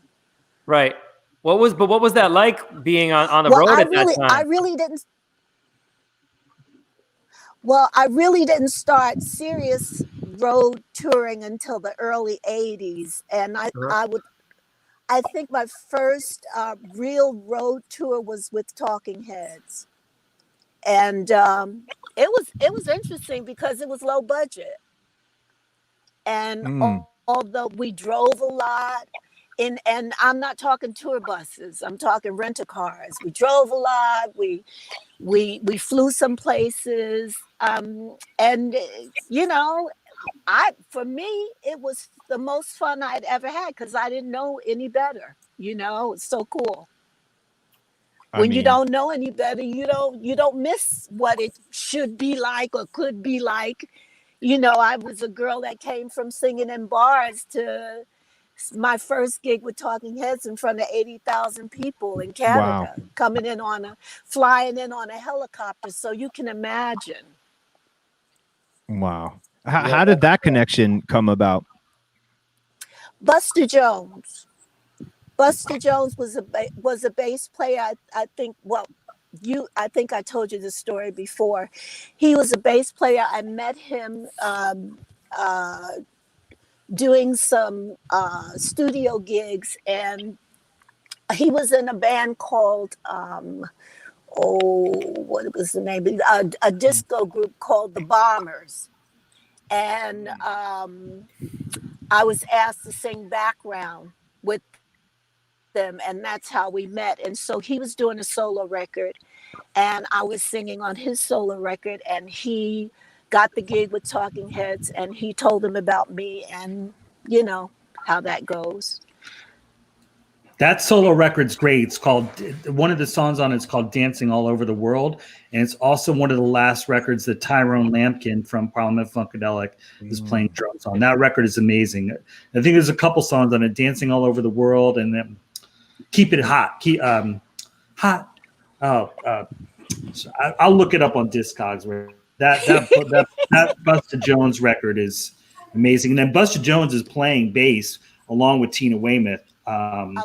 Right. What was that like being on the road at that time? I really didn't start serious road touring until the early 80s. And I think my first real road tour was with Talking Heads. And it was interesting because it was low budget. And although we drove a lot, and I'm not talking tour buses, I'm talking rental cars. We drove a lot. We flew some places, and for me it was the most fun I'd ever had because I didn't know any better. It's so cool. When you don't know any better, you don't miss what it should be like or could be like. I was a girl that came from singing in bars to my first gig with Talking Heads in front of 80,000 people in Canada, flying in on a helicopter. So you can imagine. Wow. How did that connection come about? Buster Jones. Buster Jones was a bass player. I think I told you this story before. He was a bass player. I met him doing some studio gigs, and he was in a band called what was the name? A disco group called the Bombers, and I was asked to sing background with them, and that's how we met. And so he was doing a solo record, and I was singing on his solo record, and he got the gig with Talking Heads, and he told him about me, and how that goes. That solo record's great. It's called, one of the songs on it's called Dancing All Over the World. And it's also one of the last records that Tyrone Lampkin from Parliament Funkadelic is playing drums on. That record is amazing. I think there's a couple songs on it, Dancing All Over the World, and then Keep It Hot. Hot. I'll look it up on Discogs. Where that Busta Jones record is amazing. And then Busta Jones is playing bass along with Tina Weymouth. Weymouth,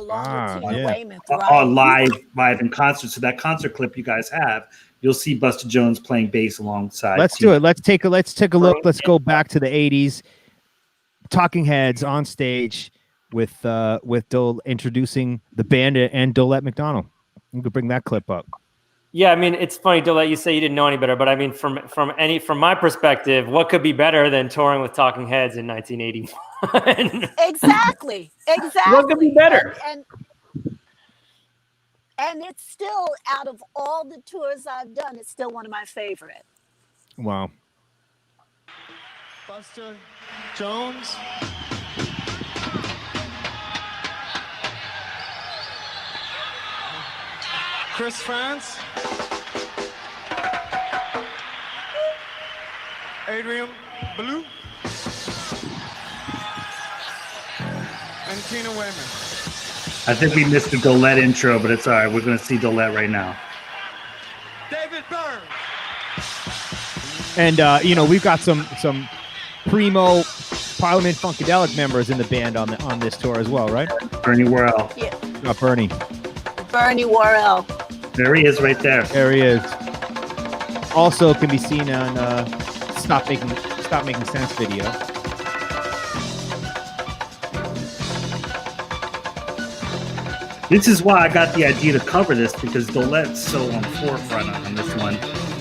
live in concert. So that concert clip you guys have, you'll see Busta Jones playing bass alongside. Let's do it. Let's take a look. Let's go back to the 80s. Talking Heads on stage with introducing the band and Dolette McDonald. You could bring that clip up. Yeah, I mean, it's funny, Dolette, you say you didn't know any better, but I mean, from my perspective, what could be better than touring with Talking Heads in 1981? Exactly. What could be better? And it's still, out of all the tours I've done, it's still one of my favorite. Wow. Busta Jones. Chris France, Adrian Ballou, and Tina Weymouth. I think we missed the Dolette intro, but it's all right. We're going to see Dolette right now. David Byrne. And we've got some primo Parliament Funkadelic members in the band on this tour as well, right? Bernie Worrell. Yeah. Bernie Worrell. There he is right there. There he is. Also can be seen on Stop Making Sense video. This is why I got the idea to cover this, because Dolette's so on forefront on this one.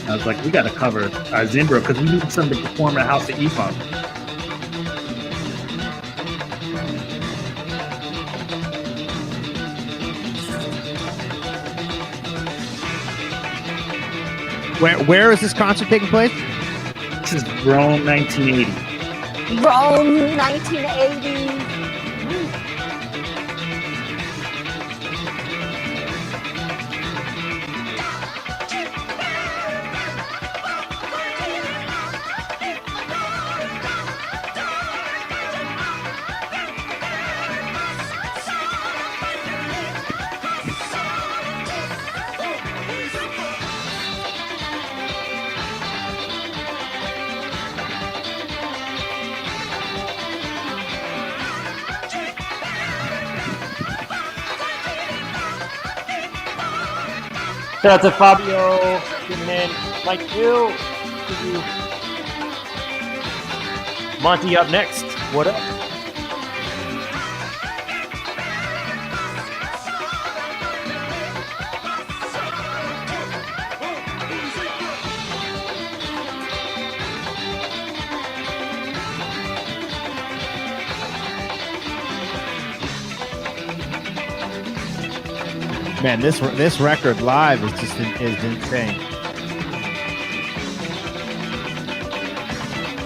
I was like, we got to cover Zimbro because we need something to perform at House of E-Funk. Where is this concert taking place? This is Rome, 1980. Rome, 1980. Shout out to Fabio, Fishman, Mike Gill. Monty up next. What up? Man, this record live is just is insane.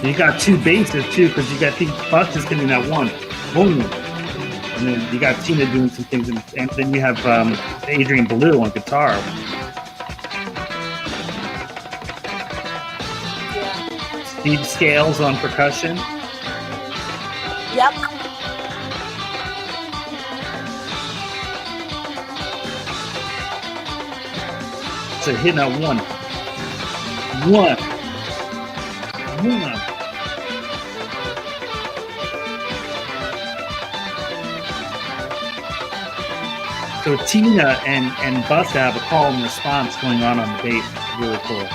You got two basses too, because you got Bust is getting that one, boom, and then you got Tina doing some things, and then you have Adrian Belew on guitar. Steve Scales on percussion. Yep. So hitting that one. So Tina and Bust have a call and response going on the bass. It's really cool.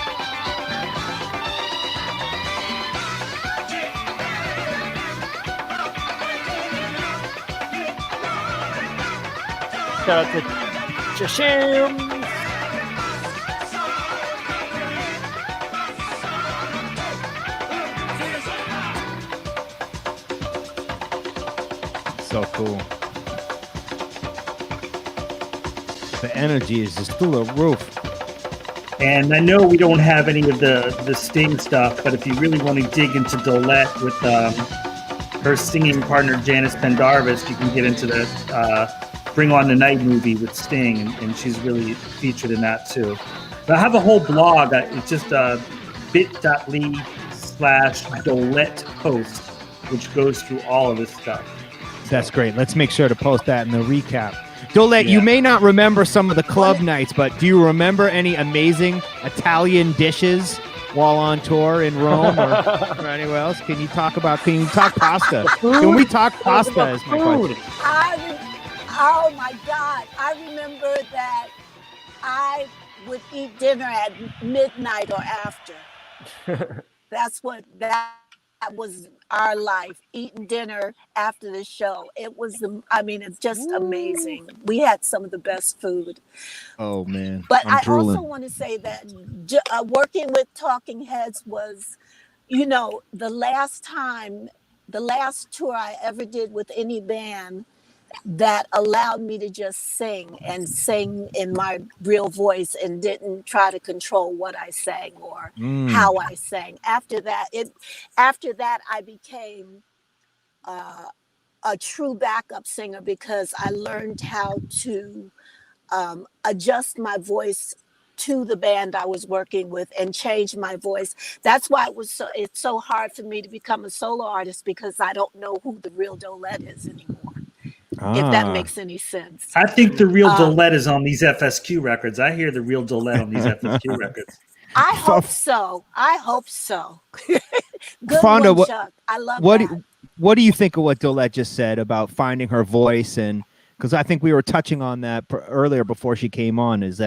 Shout out to Jasham. So cool. The energy is just through the roof. And I know we don't have any of the Sting stuff, but if you really want to dig into Dolette with her singing partner Janice Pendarvis, you can get into the Bring On the Night movie with Sting, and she's really featured in that too. But I have a whole blog. It's just bit.ly/Dolette post, which goes through all of this stuff. That's great. Let's make sure to post that in the recap. Dolette, you may not remember some of the club nights, but do you remember any amazing Italian dishes while on tour in Rome or anywhere else? Can you talk pasta? Can we talk pasta is my question. Oh my God. I remember that I would eat dinner at midnight or after. That was our life, eating dinner after the show. It was, it's just amazing. We had some of the best food. Oh, man. But I'm drooling. also want to say that working with Talking Heads was, the last tour I ever did with any band that allowed me to just sing in my real voice and didn't try to control what I sang or how I sang. After that, I became a true backup singer because I learned how to adjust my voice to the band I was working with and change my voice. That's why it's so hard for me to become a solo artist, because I don't know who the real Dolette is anymore. If that makes any sense. I think the real Dolette is on these FSQ records. I hear the real Dolette on these FSQ records. I hope so. Good Fonda, one, Chuck. I love that. What do you think of what Dolette just said about finding her voice? And because I think we were touching on that earlier before she came on. Does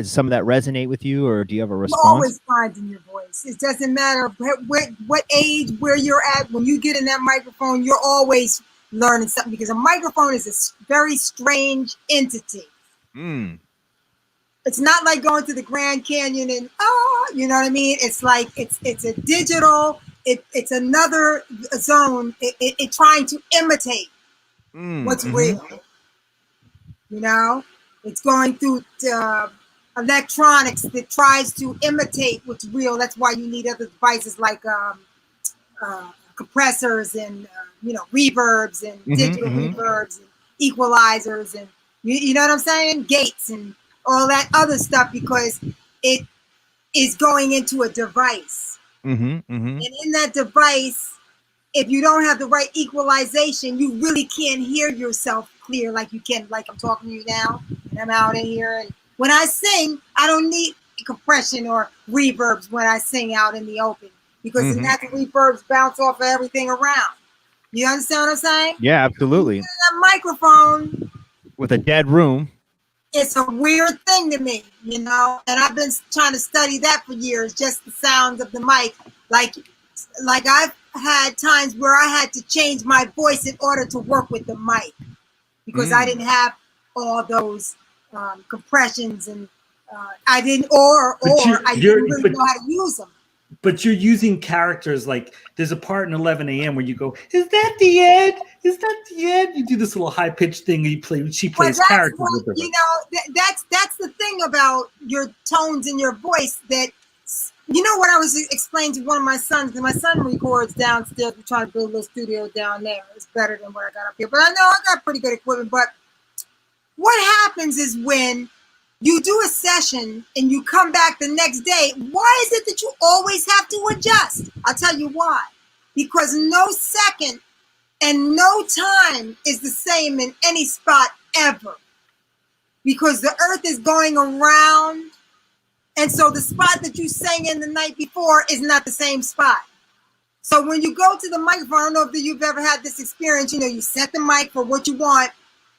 some of that resonate with you, or do you have a response? You're always finding your voice. It doesn't matter what age, where you're at. When you get in that microphone, you're always learning something, because a microphone is a very strange entity. It's not like going to the Grand Canyon and you know what I mean? It's like it's a digital. It's another zone. It trying to imitate what's real. It's going through electronics that tries to imitate what's real. That's why you need other devices like compressors and reverbs and digital reverbs and equalizers and you know what I'm saying? Gates and all that other stuff, because it is going into a device. And in that device, if you don't have the right equalization, you really can't hear yourself clear like you can, like I'm talking to you now, and I'm out in here. And when I sing, I don't need compression or reverbs when I sing out in the open, because the natural reverbs bounce off of everything around. You understand what I'm saying? Yeah, absolutely. That microphone with a dead room. it's a weird thing to me, you know, and I've been trying to study that for years, just the sounds of the mic. Like I've had times where I had to change my voice in order to work with the mic because I didn't have all those compressions and I didn't really know how to use them. But you're using characters like there's a part in 11 a.m. where you go, "Is that the end? Is that the end?" You do this little high pitched thing. And you play. She plays characters with her. You know, that's the thing about your tones in your voice. That you know what I was explaining to one of my sons. Because my son records downstairs. We're trying to build a little studio down there. It's better than what I got up here. But I know I got pretty good equipment. But what happens is when you do a session and you come back the next day, why is it that you always have to adjust? I'll tell you why. Because no second and no time is the same in any spot ever. Because the earth is going around. And so the spot that you sang in the night before is not the same spot. So when you go to the microphone, I don't know if you've ever had this experience, you know, you set the mic for what you want.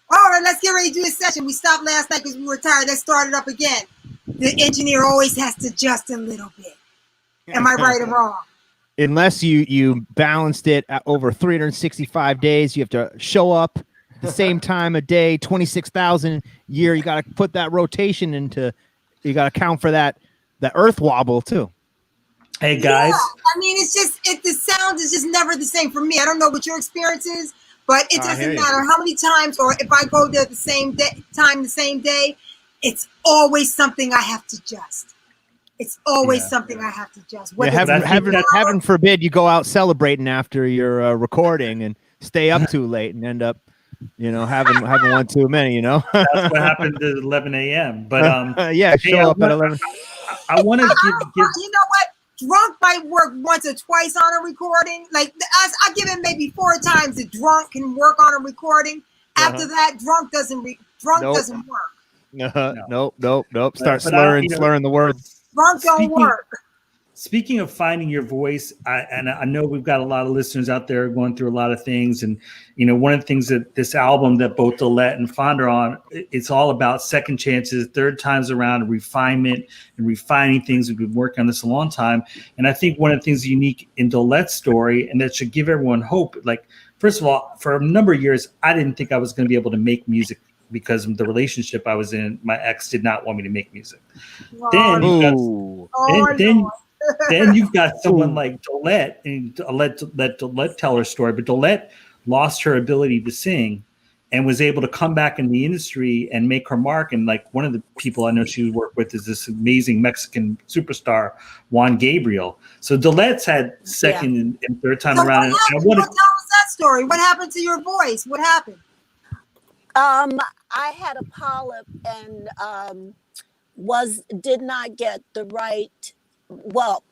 All right, let's get ready to do this session. We stopped last night because we were tired. Let's start it up again. The engineer always has to adjust a little bit. Am I right or wrong? Unless you balanced it at over 365 days, you have to show up the same time a day, 26,000 year. You got to put that rotation into. You got to count for the earth wobble too. Hey guys, I mean, it's just the sound is just never the same for me. I don't know what your experience is. But it doesn't matter how many times, or if I go there the same day, it's always something I have to adjust. It's always something I have to adjust. Heaven forbid you go out celebrating after your recording and stay up too late and end up, you know, having one too many. You know, that's what happened at 11 a.m. But show up at 11. I want to give. You know what? Drunk might work once or twice on a recording. Like I give it maybe 4 times that drunk can work on a recording. After that, drunk doesn't work. Nope. Start slurring the words. Drunk don't work. Speaking of finding your voice, I know we've got a lot of listeners out there going through a lot of things, and you know, one of the things that this album that both Dolette and Fonda are on, it's all about second chances, third times around, refinement and refining things. We've been working on this a long time, and I think one of the things unique in Dolette's story, and that should give everyone hope. Like, first of all, for a number of years, I didn't think I was going to be able to make music because of the relationship I was in. My ex did not want me to make music. Then you've got someone like Dolette, and let Dolette tell her story. But Dolette lost her ability to sing and was able to come back in the industry and make her mark. And like one of the people I know she would work with is this amazing Mexican superstar, Juan Gabriel. So Dolette's had second and third time around. Tell us that story. What happened to your voice? What happened? I had a polyp and did not get the right. Well,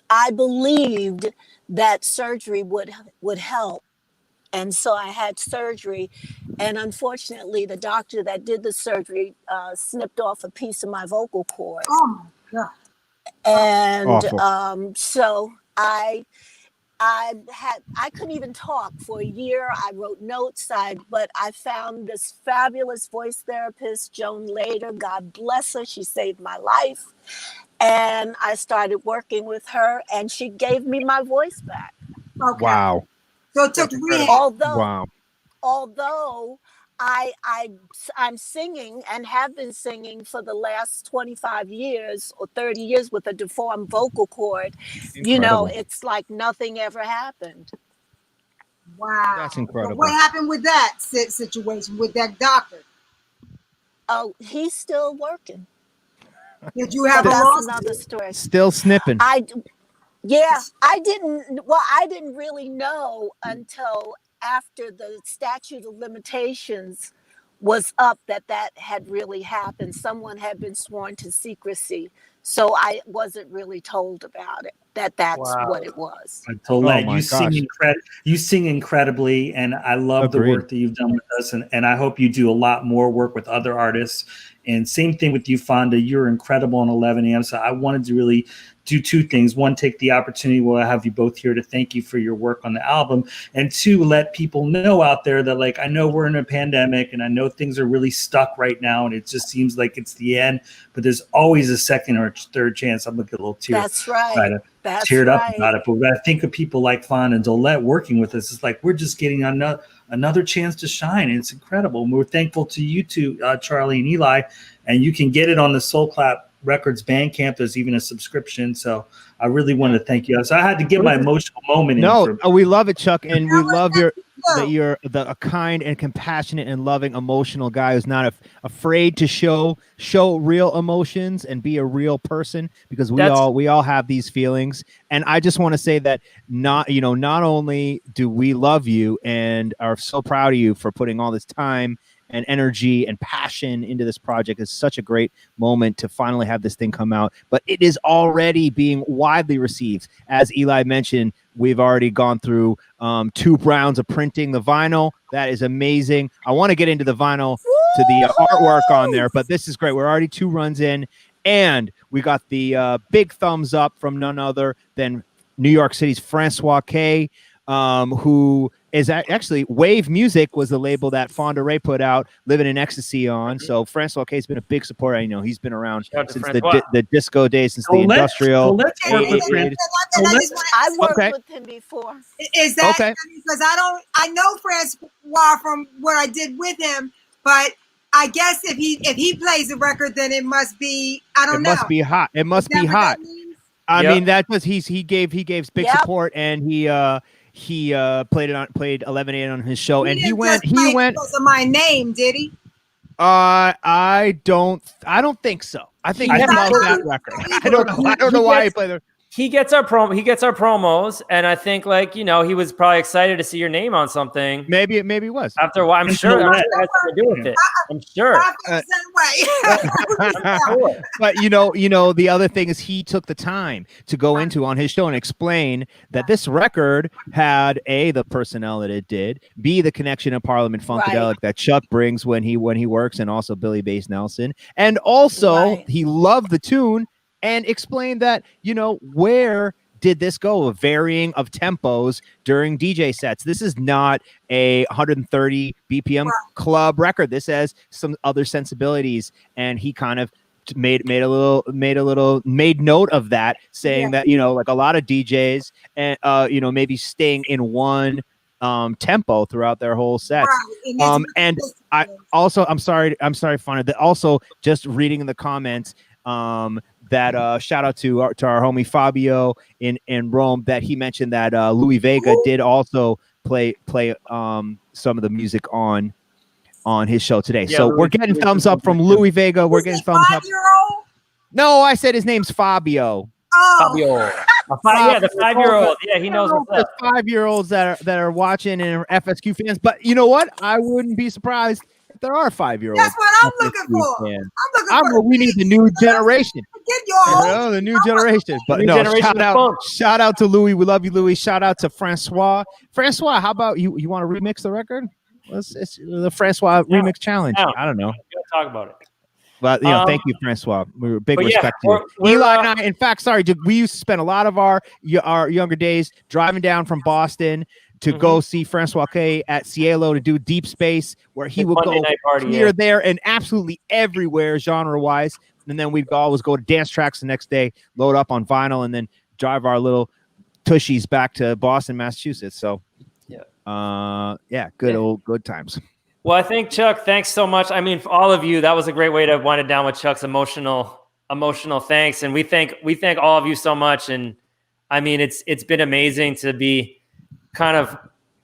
I believed that surgery would help. And so I had surgery. And unfortunately, the doctor that did the surgery snipped off a piece of my vocal cord. Oh, my God. And so I couldn't even talk for a year. I wrote notes, but I found this fabulous voice therapist, Joan Lader. God bless her. She saved my life. And I started working with her, and she gave me my voice back. Okay. Wow. So it took rehab. Although I'm singing and have been singing for the last 25 years or 30 years with a deformed vocal cord, you know, it's like nothing ever happened. Wow. That's incredible. So what happened with that situation with that doctor? Oh, he's still working. Did you have that's another story. Still snipping. I didn't really know until after the statute of limitations was up that had really happened. Someone had been sworn to secrecy. So I wasn't really told about it, that's what it was. I told you sing incredibly, and I love the work that you've done with us, and I hope you do a lot more work with other artists And same thing with you, Fonda. You're incredible on 11 a.m. So I wanted to really do two things. One, take the opportunity while I have you both here to thank you for your work on the album. And two, let people know out there that, like, I know we're in a pandemic and I know things are really stuck right now and it just seems like it's the end, but there's always a second or third chance. I'm going to get a little tear. That's right. That's teared right. up about it. But when I think of people like Fonda and Dolette working with us, it's like we're just getting another chance to shine. And it's incredible. And we're thankful to you two, Charlie and Eli. And you can get it on the Soul Clap Records Bandcamp. There's even a subscription. So I really want to thank you. So I had to get my emotional moment. We love it, Chuck, and we love that you're a kind and compassionate and loving, emotional guy who's not afraid to show real emotions and be a real person, because we all have these feelings. And I just want to say that not only do we love you and are so proud of you for putting all this time and energy and passion into this project. Is such a great moment to finally have this thing come out, but it is already being widely received. As Eli mentioned, we've already gone through 2 rounds of printing the vinyl. That is amazing. I want to get into the vinyl to the artwork on there, but this is great. We're already 2 runs in, and we got the big thumbs up from none other than New York City's Francois K, who is actually Wave Music was the label that Fonda Rae put out Living in Ecstasy on. So Francois K has been a big supporter. I know he's been around since the disco days, since the industrial. I worked with him before. Is that okay? Because I know Francois from what I did with him, but I guess if he plays a record, then it must be, I don't know. It must be hot. It must be hot. I mean, that was he gave big support, and he played 11 a.m. on his show, and he went because of my name, did he? I don't think so. I think he loves that record. I don't know why he played it. He gets our promos, and I think, like, he was probably excited to see your name on something. Maybe it was. After a while, I'm sure it has to do with it. I'm sure. But the other thing is he took the time to go into on his show and explain that this record had the personnel that it did, B, the connection of Parliament Funkadelic that Chuck brings when he works, and also Billy Bass Nelson, and also he loved the tune. And explain that, where did this go? A varying of tempos during DJ sets. This is not a 130 BPM club record. This has some other sensibilities, and he kind of made note of that, saying that like a lot of DJs and maybe staying in one tempo throughout their whole sets. And I'm sorry, Fonda. That also, just reading in the comments, that shout out to our homie Fabio in Rome, that he mentioned that Louis Vega did also play some of the music on his show today. So we're getting thumbs up from Louis Vega. We're getting thumbs up. No, I said his name's Fabio. Fabio. The 5-year-old. Yeah, he knows what's up. 5-year-olds that are watching and are FSQ fans. But you know what? I wouldn't be surprised if there are 5-year-olds. That's what I'm looking for. We need the new generation. The new generation. But shout out to Louis. We love you, Louis. Shout out to Francois. Francois, how about you? You want to remix the record? It's the Francois remix challenge. I don't know. Talk about it. But thank you, Francois. We were big respect to you. Eli and I, in fact, we used to spend a lot of our younger days driving down from Boston to go see Francois K at Cielo to do Deep Space, where he would go here, there, and absolutely everywhere genre-wise. And then we'd always go to dance tracks the next day, load up on vinyl, and then drive our little tushies back to Boston, Massachusetts. So, good times. Well, I think, Chuck, thanks so much. I mean, for all of you, that was a great way to wind it down with Chuck's emotional thanks. And we thank all of you so much. And I mean, it's been amazing to be kind of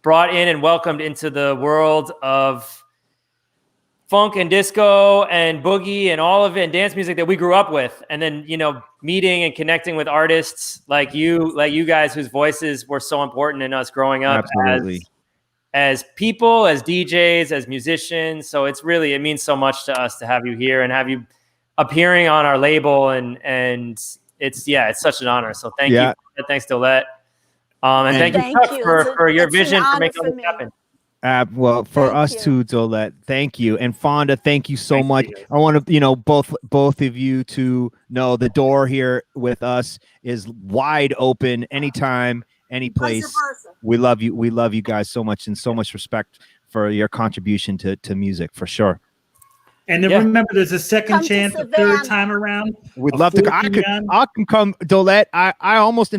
brought in and welcomed into the world of funk and disco and boogie and all of it, and dance music that we grew up with. And then, meeting and connecting with artists like you guys, whose voices were so important in us growing up. Absolutely. As people, as DJs, as musicians. So it means so much to us to have you here and have you appearing on our label. And it's such an honor. So thank you. Thanks, Dolette. And thank you, Chuck, for your vision for making all this happen. Well, for Thank us you. too, Dolette, thank you. And Fonda, thank you so Thank much. you. I want to, both of you to know the door here with us is wide open anytime, any place. versa. We love you. We love you guys so much, and so much respect for your contribution to music, for sure. And then remember, there's a second Come to chance, a third Savannah. time around. We'd a love to. fourth I round. can come, Dolette. I almost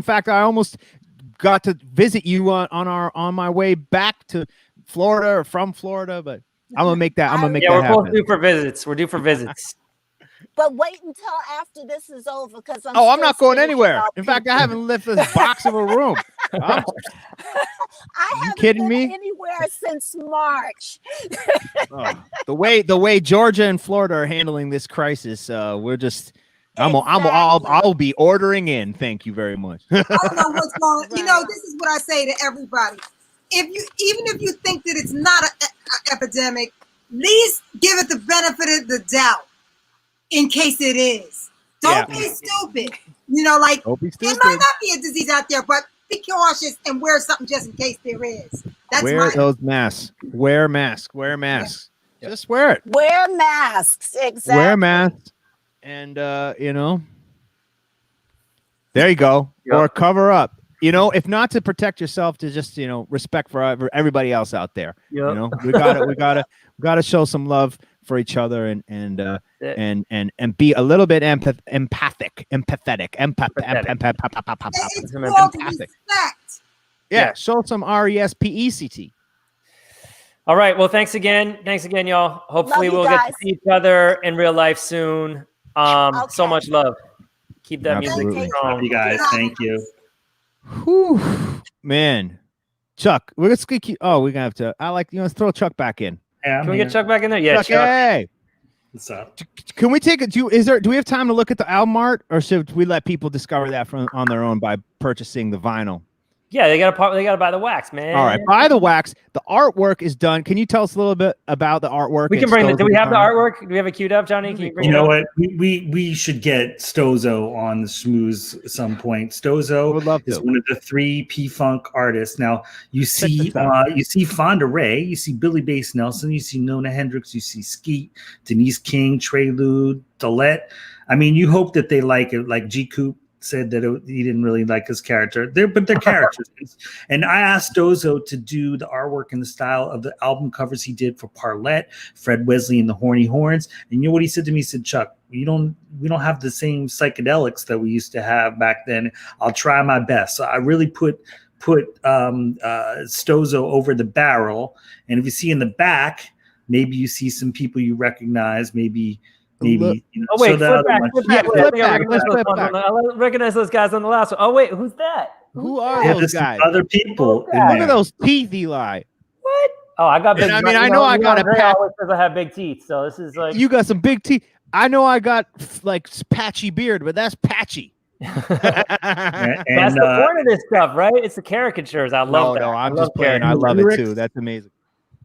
got to visit you on my way back to Florida or from Florida, but I'm gonna make that. I'm gonna make that we're happen. both due for visits. We're due for visits. But wait until after this is over, because I'm I'm still not going speaking anywhere. about In fact, I people. haven't left this box of a room. I haven't kidding been me? anywhere since March. The way Georgia and Florida are handling this crisis, we're just. I'll be ordering in. Thank you very much. I don't know what's going on. You know, this is what I say to everybody. Even if you think that it's not an epidemic, at least give it the benefit of the doubt in case it is. Don't be stupid. You know, like Don't be it stupid. might not be a disease out there, but be cautious and wear something just in case there is. That's Wear those masks. Wear masks. Wear masks. Yeah. Just wear it. Wear masks. Exactly. Wear masks. And there you go. Yep. Or cover up. If not to protect yourself, to just respect for everybody else out there. Yep. We gotta show some love for each other and be a little bit empathetic. It's called respect. Yeah, show some respect. All right. Well, thanks again. Thanks again, y'all. Hopefully Love you we'll get to guys. see each other in real life soon. So much love. Keep that Absolutely. music strong. Love you guys. Thank you. Whew, man. Chuck, we're gonna keep. Oh, we're gonna have to. Let's throw Chuck back in. Yeah, Can we get Chuck back in there? Yeah, Chuck, Chuck. hey. What's up? Can we take it? Do we have time to look at the album art, or should we let people discover that on their own by purchasing the vinyl? Yeah, they gotta buy the wax, man. All right, buy the wax. The artwork is done. Can you tell us a little bit about the artwork? We can bring it. Do we have the artwork? Do we have it queued up, Johnny? Can you bring You it know up? what? We should get Stozo on the SCHMOOZE at some point. Stozo is one of the 3 P-Funk artists. Now you see Fonda Rae, you see Billy Bass Nelson, you see Nona Hendrix, you see Skeet, Denise King, Trelude, Dolette. I mean, you hope that they like it. Like G Coop said that he didn't really like his character. They're characters. And I asked Dozo to do the artwork in the style of the album covers he did for Parlette, Fred Wesley and the Horny Horns. And you know what he said to me? He said, Chuck, we don't have the same psychedelics that we used to have back then. I'll try my best. So I really put Stozo over the barrel. And if you see in the back, maybe you see some people you recognize, maybe. Oh wait, flip back. I recognize those guys on the last one. Oh wait, who's that? Who are those guys? Other people. Look at those teeth, Eli. What? Oh, I got big. I know I got a pat because I have big teeth. So this is like you got some big teeth. I know I got like patchy beard, but that's patchy. That's the point of this stuff, right? It's the caricatures. I love that. No, I'm just playing. I love it too. That's amazing.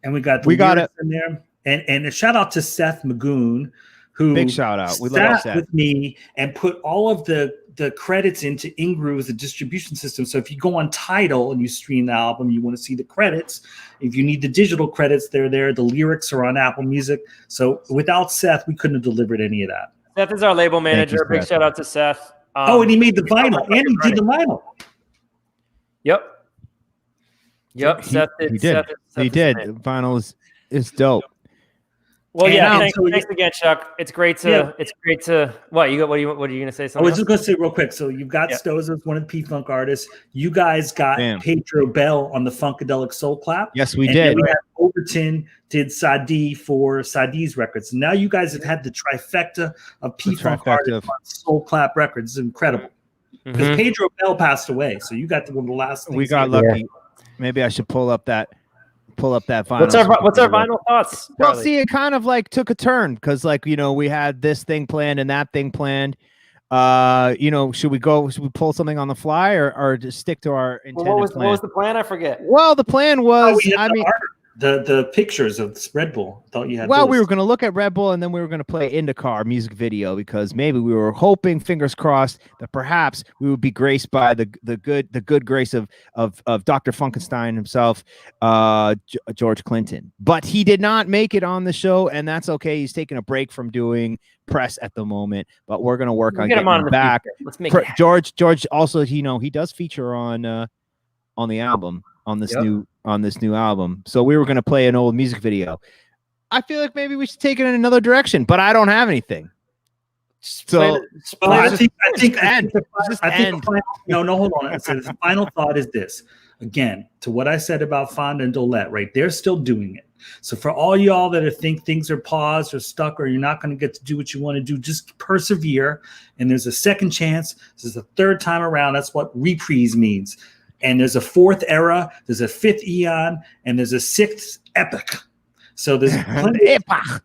And we got it in there. And a shout out to Seth Magoon, who big shout out. We love Seth. With me and put all of the credits into Ingroove, the distribution system. So if you go on Tidal and you stream the album, you want to see the credits. If you need the digital credits, they're there. The lyrics are on Apple Music. So without Seth, we couldn't have delivered any of that. Seth is our label manager. Big shout out to Seth. And he made the vinyl. And he did the vinyl. Yep. Seth did. He did. Vinyl is dope. Well, yeah. Thanks again, Chuck. It's great to. What are you gonna say? I was just gonna say real quick. So you've got Stozo, one of the P-Funk artists. You guys got Pedro Bell on the Funkadelic Soul Clap. Yes, we did. We had Overton did Sadi for Sadi's records. Now you guys have had the trifecta of P-Funk artists on Soul Clap records. It's incredible. Because Pedro Bell passed away, so you got one of the last things. We got lucky. Maybe I should pull up that vinyl. What's our vinyl thoughts? Well, see, it kind of like took a turn because, we had this thing planned and that thing planned. Should we pull something on the fly or just stick to our intended plan? What was the plan? I forget. Well, the plan was, The pictures of Red Bull. I thought you had. Well, those. we were going to look at Red Bull, and then we were going to play IndyCar music video because maybe we were hoping, fingers crossed, that perhaps we would be graced by the good grace of Dr. Funkenstein himself, George Clinton. But he did not make it on the show, and that's okay. He's taking a break from doing press at the moment, but we're going to work on getting him back. Let's make it George also, he does feature on the album. On this new album. So we were going to play an old music video. I feel like maybe we should take it in another direction, but I don't have anything. So I think no, hold on. So the final thought is this. Again, to what I said about Fonda and Dolette, right? They're still doing it. So for all y'all that think things are paused or stuck or you're not going to get to do what you want to do, just persevere. And there's a second chance. This is the third time around. That's what reprise means. And there's a fourth era, there's a fifth eon, and there's a sixth epoch. So there's plenty epoch.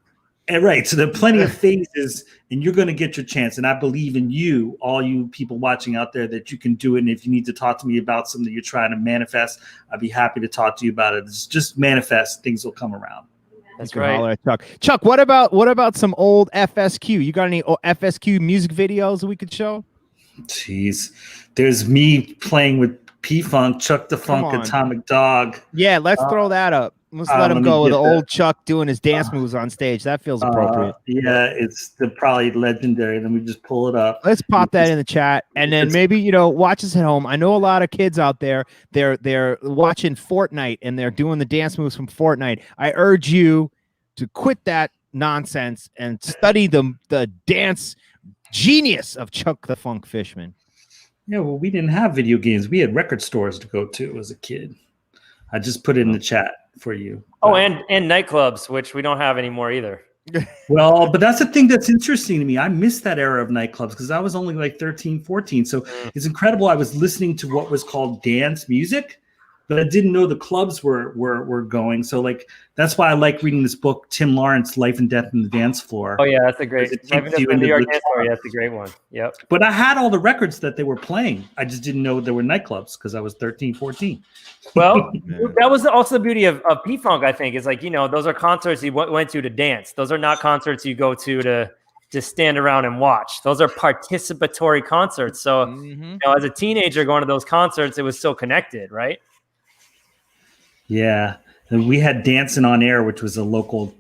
And right. So there are plenty of phases, and you're going to get your chance. And I believe in you, all you people watching out there, that you can do it. And if you need to talk to me about something that you're trying to manifest, I'd be happy to talk to you about it. It's just manifest, things will come around. That's right. Chuck, what about some old FSQ? You got any FSQ music videos we could show? Jeez. There's me playing with P-Funk, Chuck the Funk, Atomic Dog. Yeah, let's throw that up. Let's let him go with the old Chuck doing his dance moves on stage. That feels appropriate. Yeah, it's probably legendary. Let me just pull it up. Let's pop that in the chat, and then maybe watch us at home. I know a lot of kids out there. They're watching Fortnite and they're doing the dance moves from Fortnite. I urge you to quit that nonsense and study the dance genius of Chuck the Funk Fishman. Yeah, well, we didn't have video games. We had record stores to go to as a kid. I just put it in the chat for you. Oh, and nightclubs, which we don't have anymore either. Well, but that's the thing that's interesting to me. I missed that era of nightclubs because I was only like 13, 14. So it's incredible. I was listening to what was called dance music, but I didn't know the clubs were going. So like that's why I like reading this book, Tim Lawrence, Life and Death on the Dance Floor. Oh yeah, that's a great. That's a great one. Yep. But I had all the records that they were playing. I just didn't know there were nightclubs because I was 13, 14. Well, that was also the beauty of P-Funk, I think. Is like, those are concerts you went to dance. Those are not concerts you go to just stand around and watch. Those are participatory concerts. So, as a teenager going to those concerts, it was still connected, right? Yeah. And we had Dancing on Air, which was a local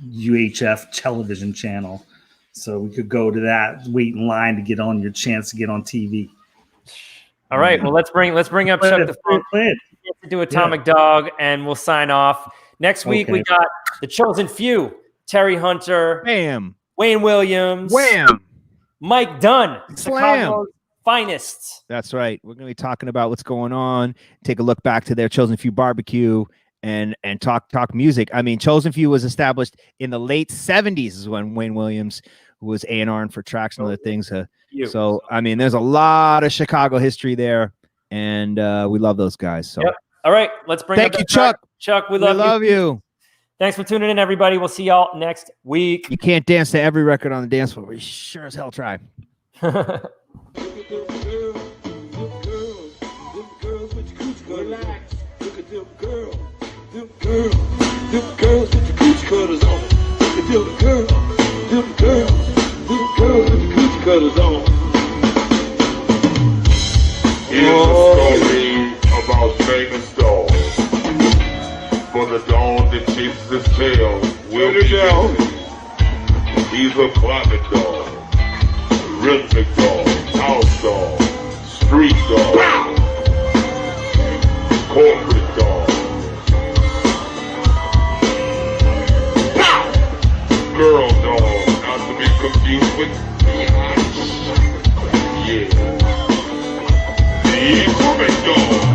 UHF television channel. So we could go to that, wait in line to get on your chance to get on TV. All right. Well, let's bring up Chuck the Funk. To do Atomic Dog, and we'll sign off. Next week, we got the Chosen Few, Terry Hunter, Bam, Wayne Williams, Wham, Mike Dunn, Slam. Chicago's finest. That's right. We're going to be talking about what's going on, take a look back to their Chosen Few barbecue, and talk music. I mean, Chosen Few was established in the late 70s is when Wayne Williams, who was A&R for tracks and other things. So, I mean, there's a lot of Chicago history there. And we love those guys. So, all right, let's bring. Thank you, Chuck. Chuck, we love you. Thanks for tuning in, everybody. We'll see y'all next week. You can't dance to every record on the dance floor. We sure as hell try. Here's a story about famous dogs. For the dog that chases his tail will be missing. He's a climate dog, rhythmic dog, house dog, street dog, corporate dog, girl dog, not to be confused with yeah. The woman dog.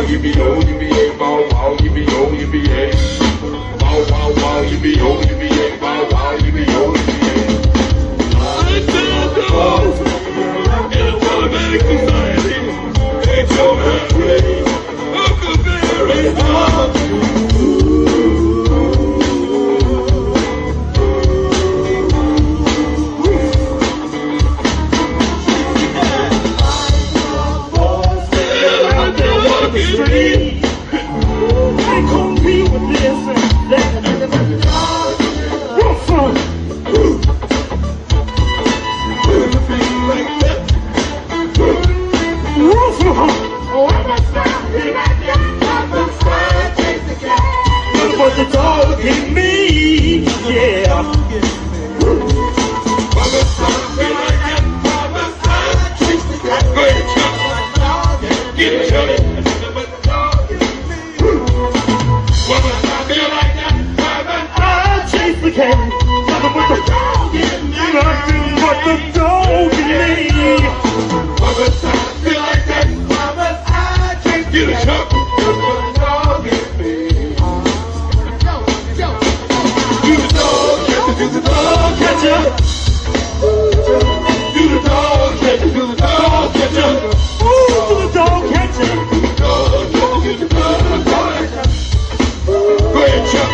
You be oh, you be a bow wow, you be oh, you be a bow wow wow, you be oh, you be a bow wow, you be oh, you be a. I feel the in a problematic society. They don't have Chuck. You the dog catcher. You the dog catcher. You the dog catcher. You the dog catcher. You the dog catcher. Ooh, the dog catcher. You the dog catcher. You the dog catcher. Go ahead, Chuck.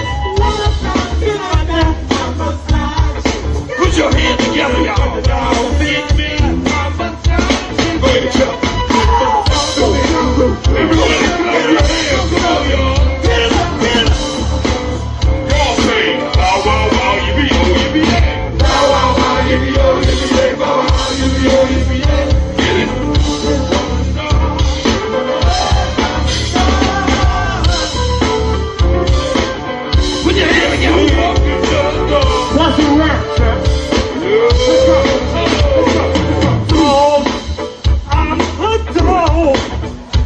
Put your hands together, y'all. Big man. Go ahead, Chuck. Everybody clap your hands. Come on, y'all. Y'all say, bow, wow, wow, yippee-yo, yippee-yay. Bow, wow, wow, yippee-yo, yippee-yay. Bow, wow, yippee-yo, yippee-yay. Get it. Put your hands together. That's a rap, Chuck. Dog. I'm a dog.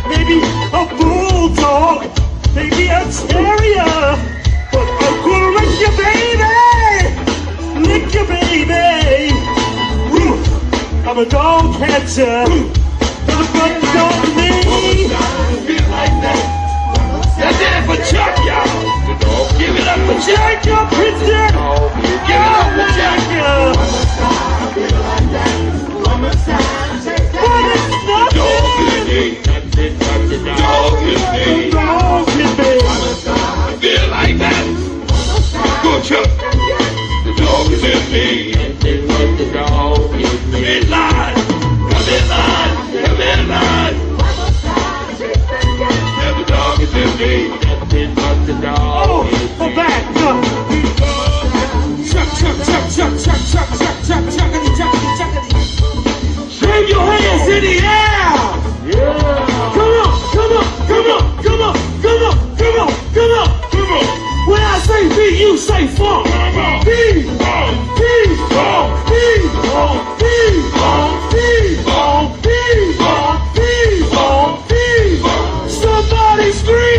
Maybe a bulldog. Maybe a terrier. But I'm gonna lick your baby. Lick your baby. Woof. I'm a dog catcher. Everybody know me. Like that. That's it for Chuck, y'all. Give it up for Chuck, your prisoner. Give it up for Chuck, y'all. But it's nothing. Dog is me. Dog is me. Dog is me. Feel like that. Go, Chuck. The dog is in me. The dog is me. In line. Come in line. Come in line. And the dog is in me. Oh, back. Chuck, Chuck, Chuck, Chuck, Chuck, Chuck, Chuck, Chuck, Chuckity, Chuckity, Chuckity. Wave your hands in the air. Yeah. Come on, come on, come on, come on, come on, come on, come on, come on. When I say beat, you say funk. Beat, beat, beat, beat, beat, beat, beat, beat. Somebody scream.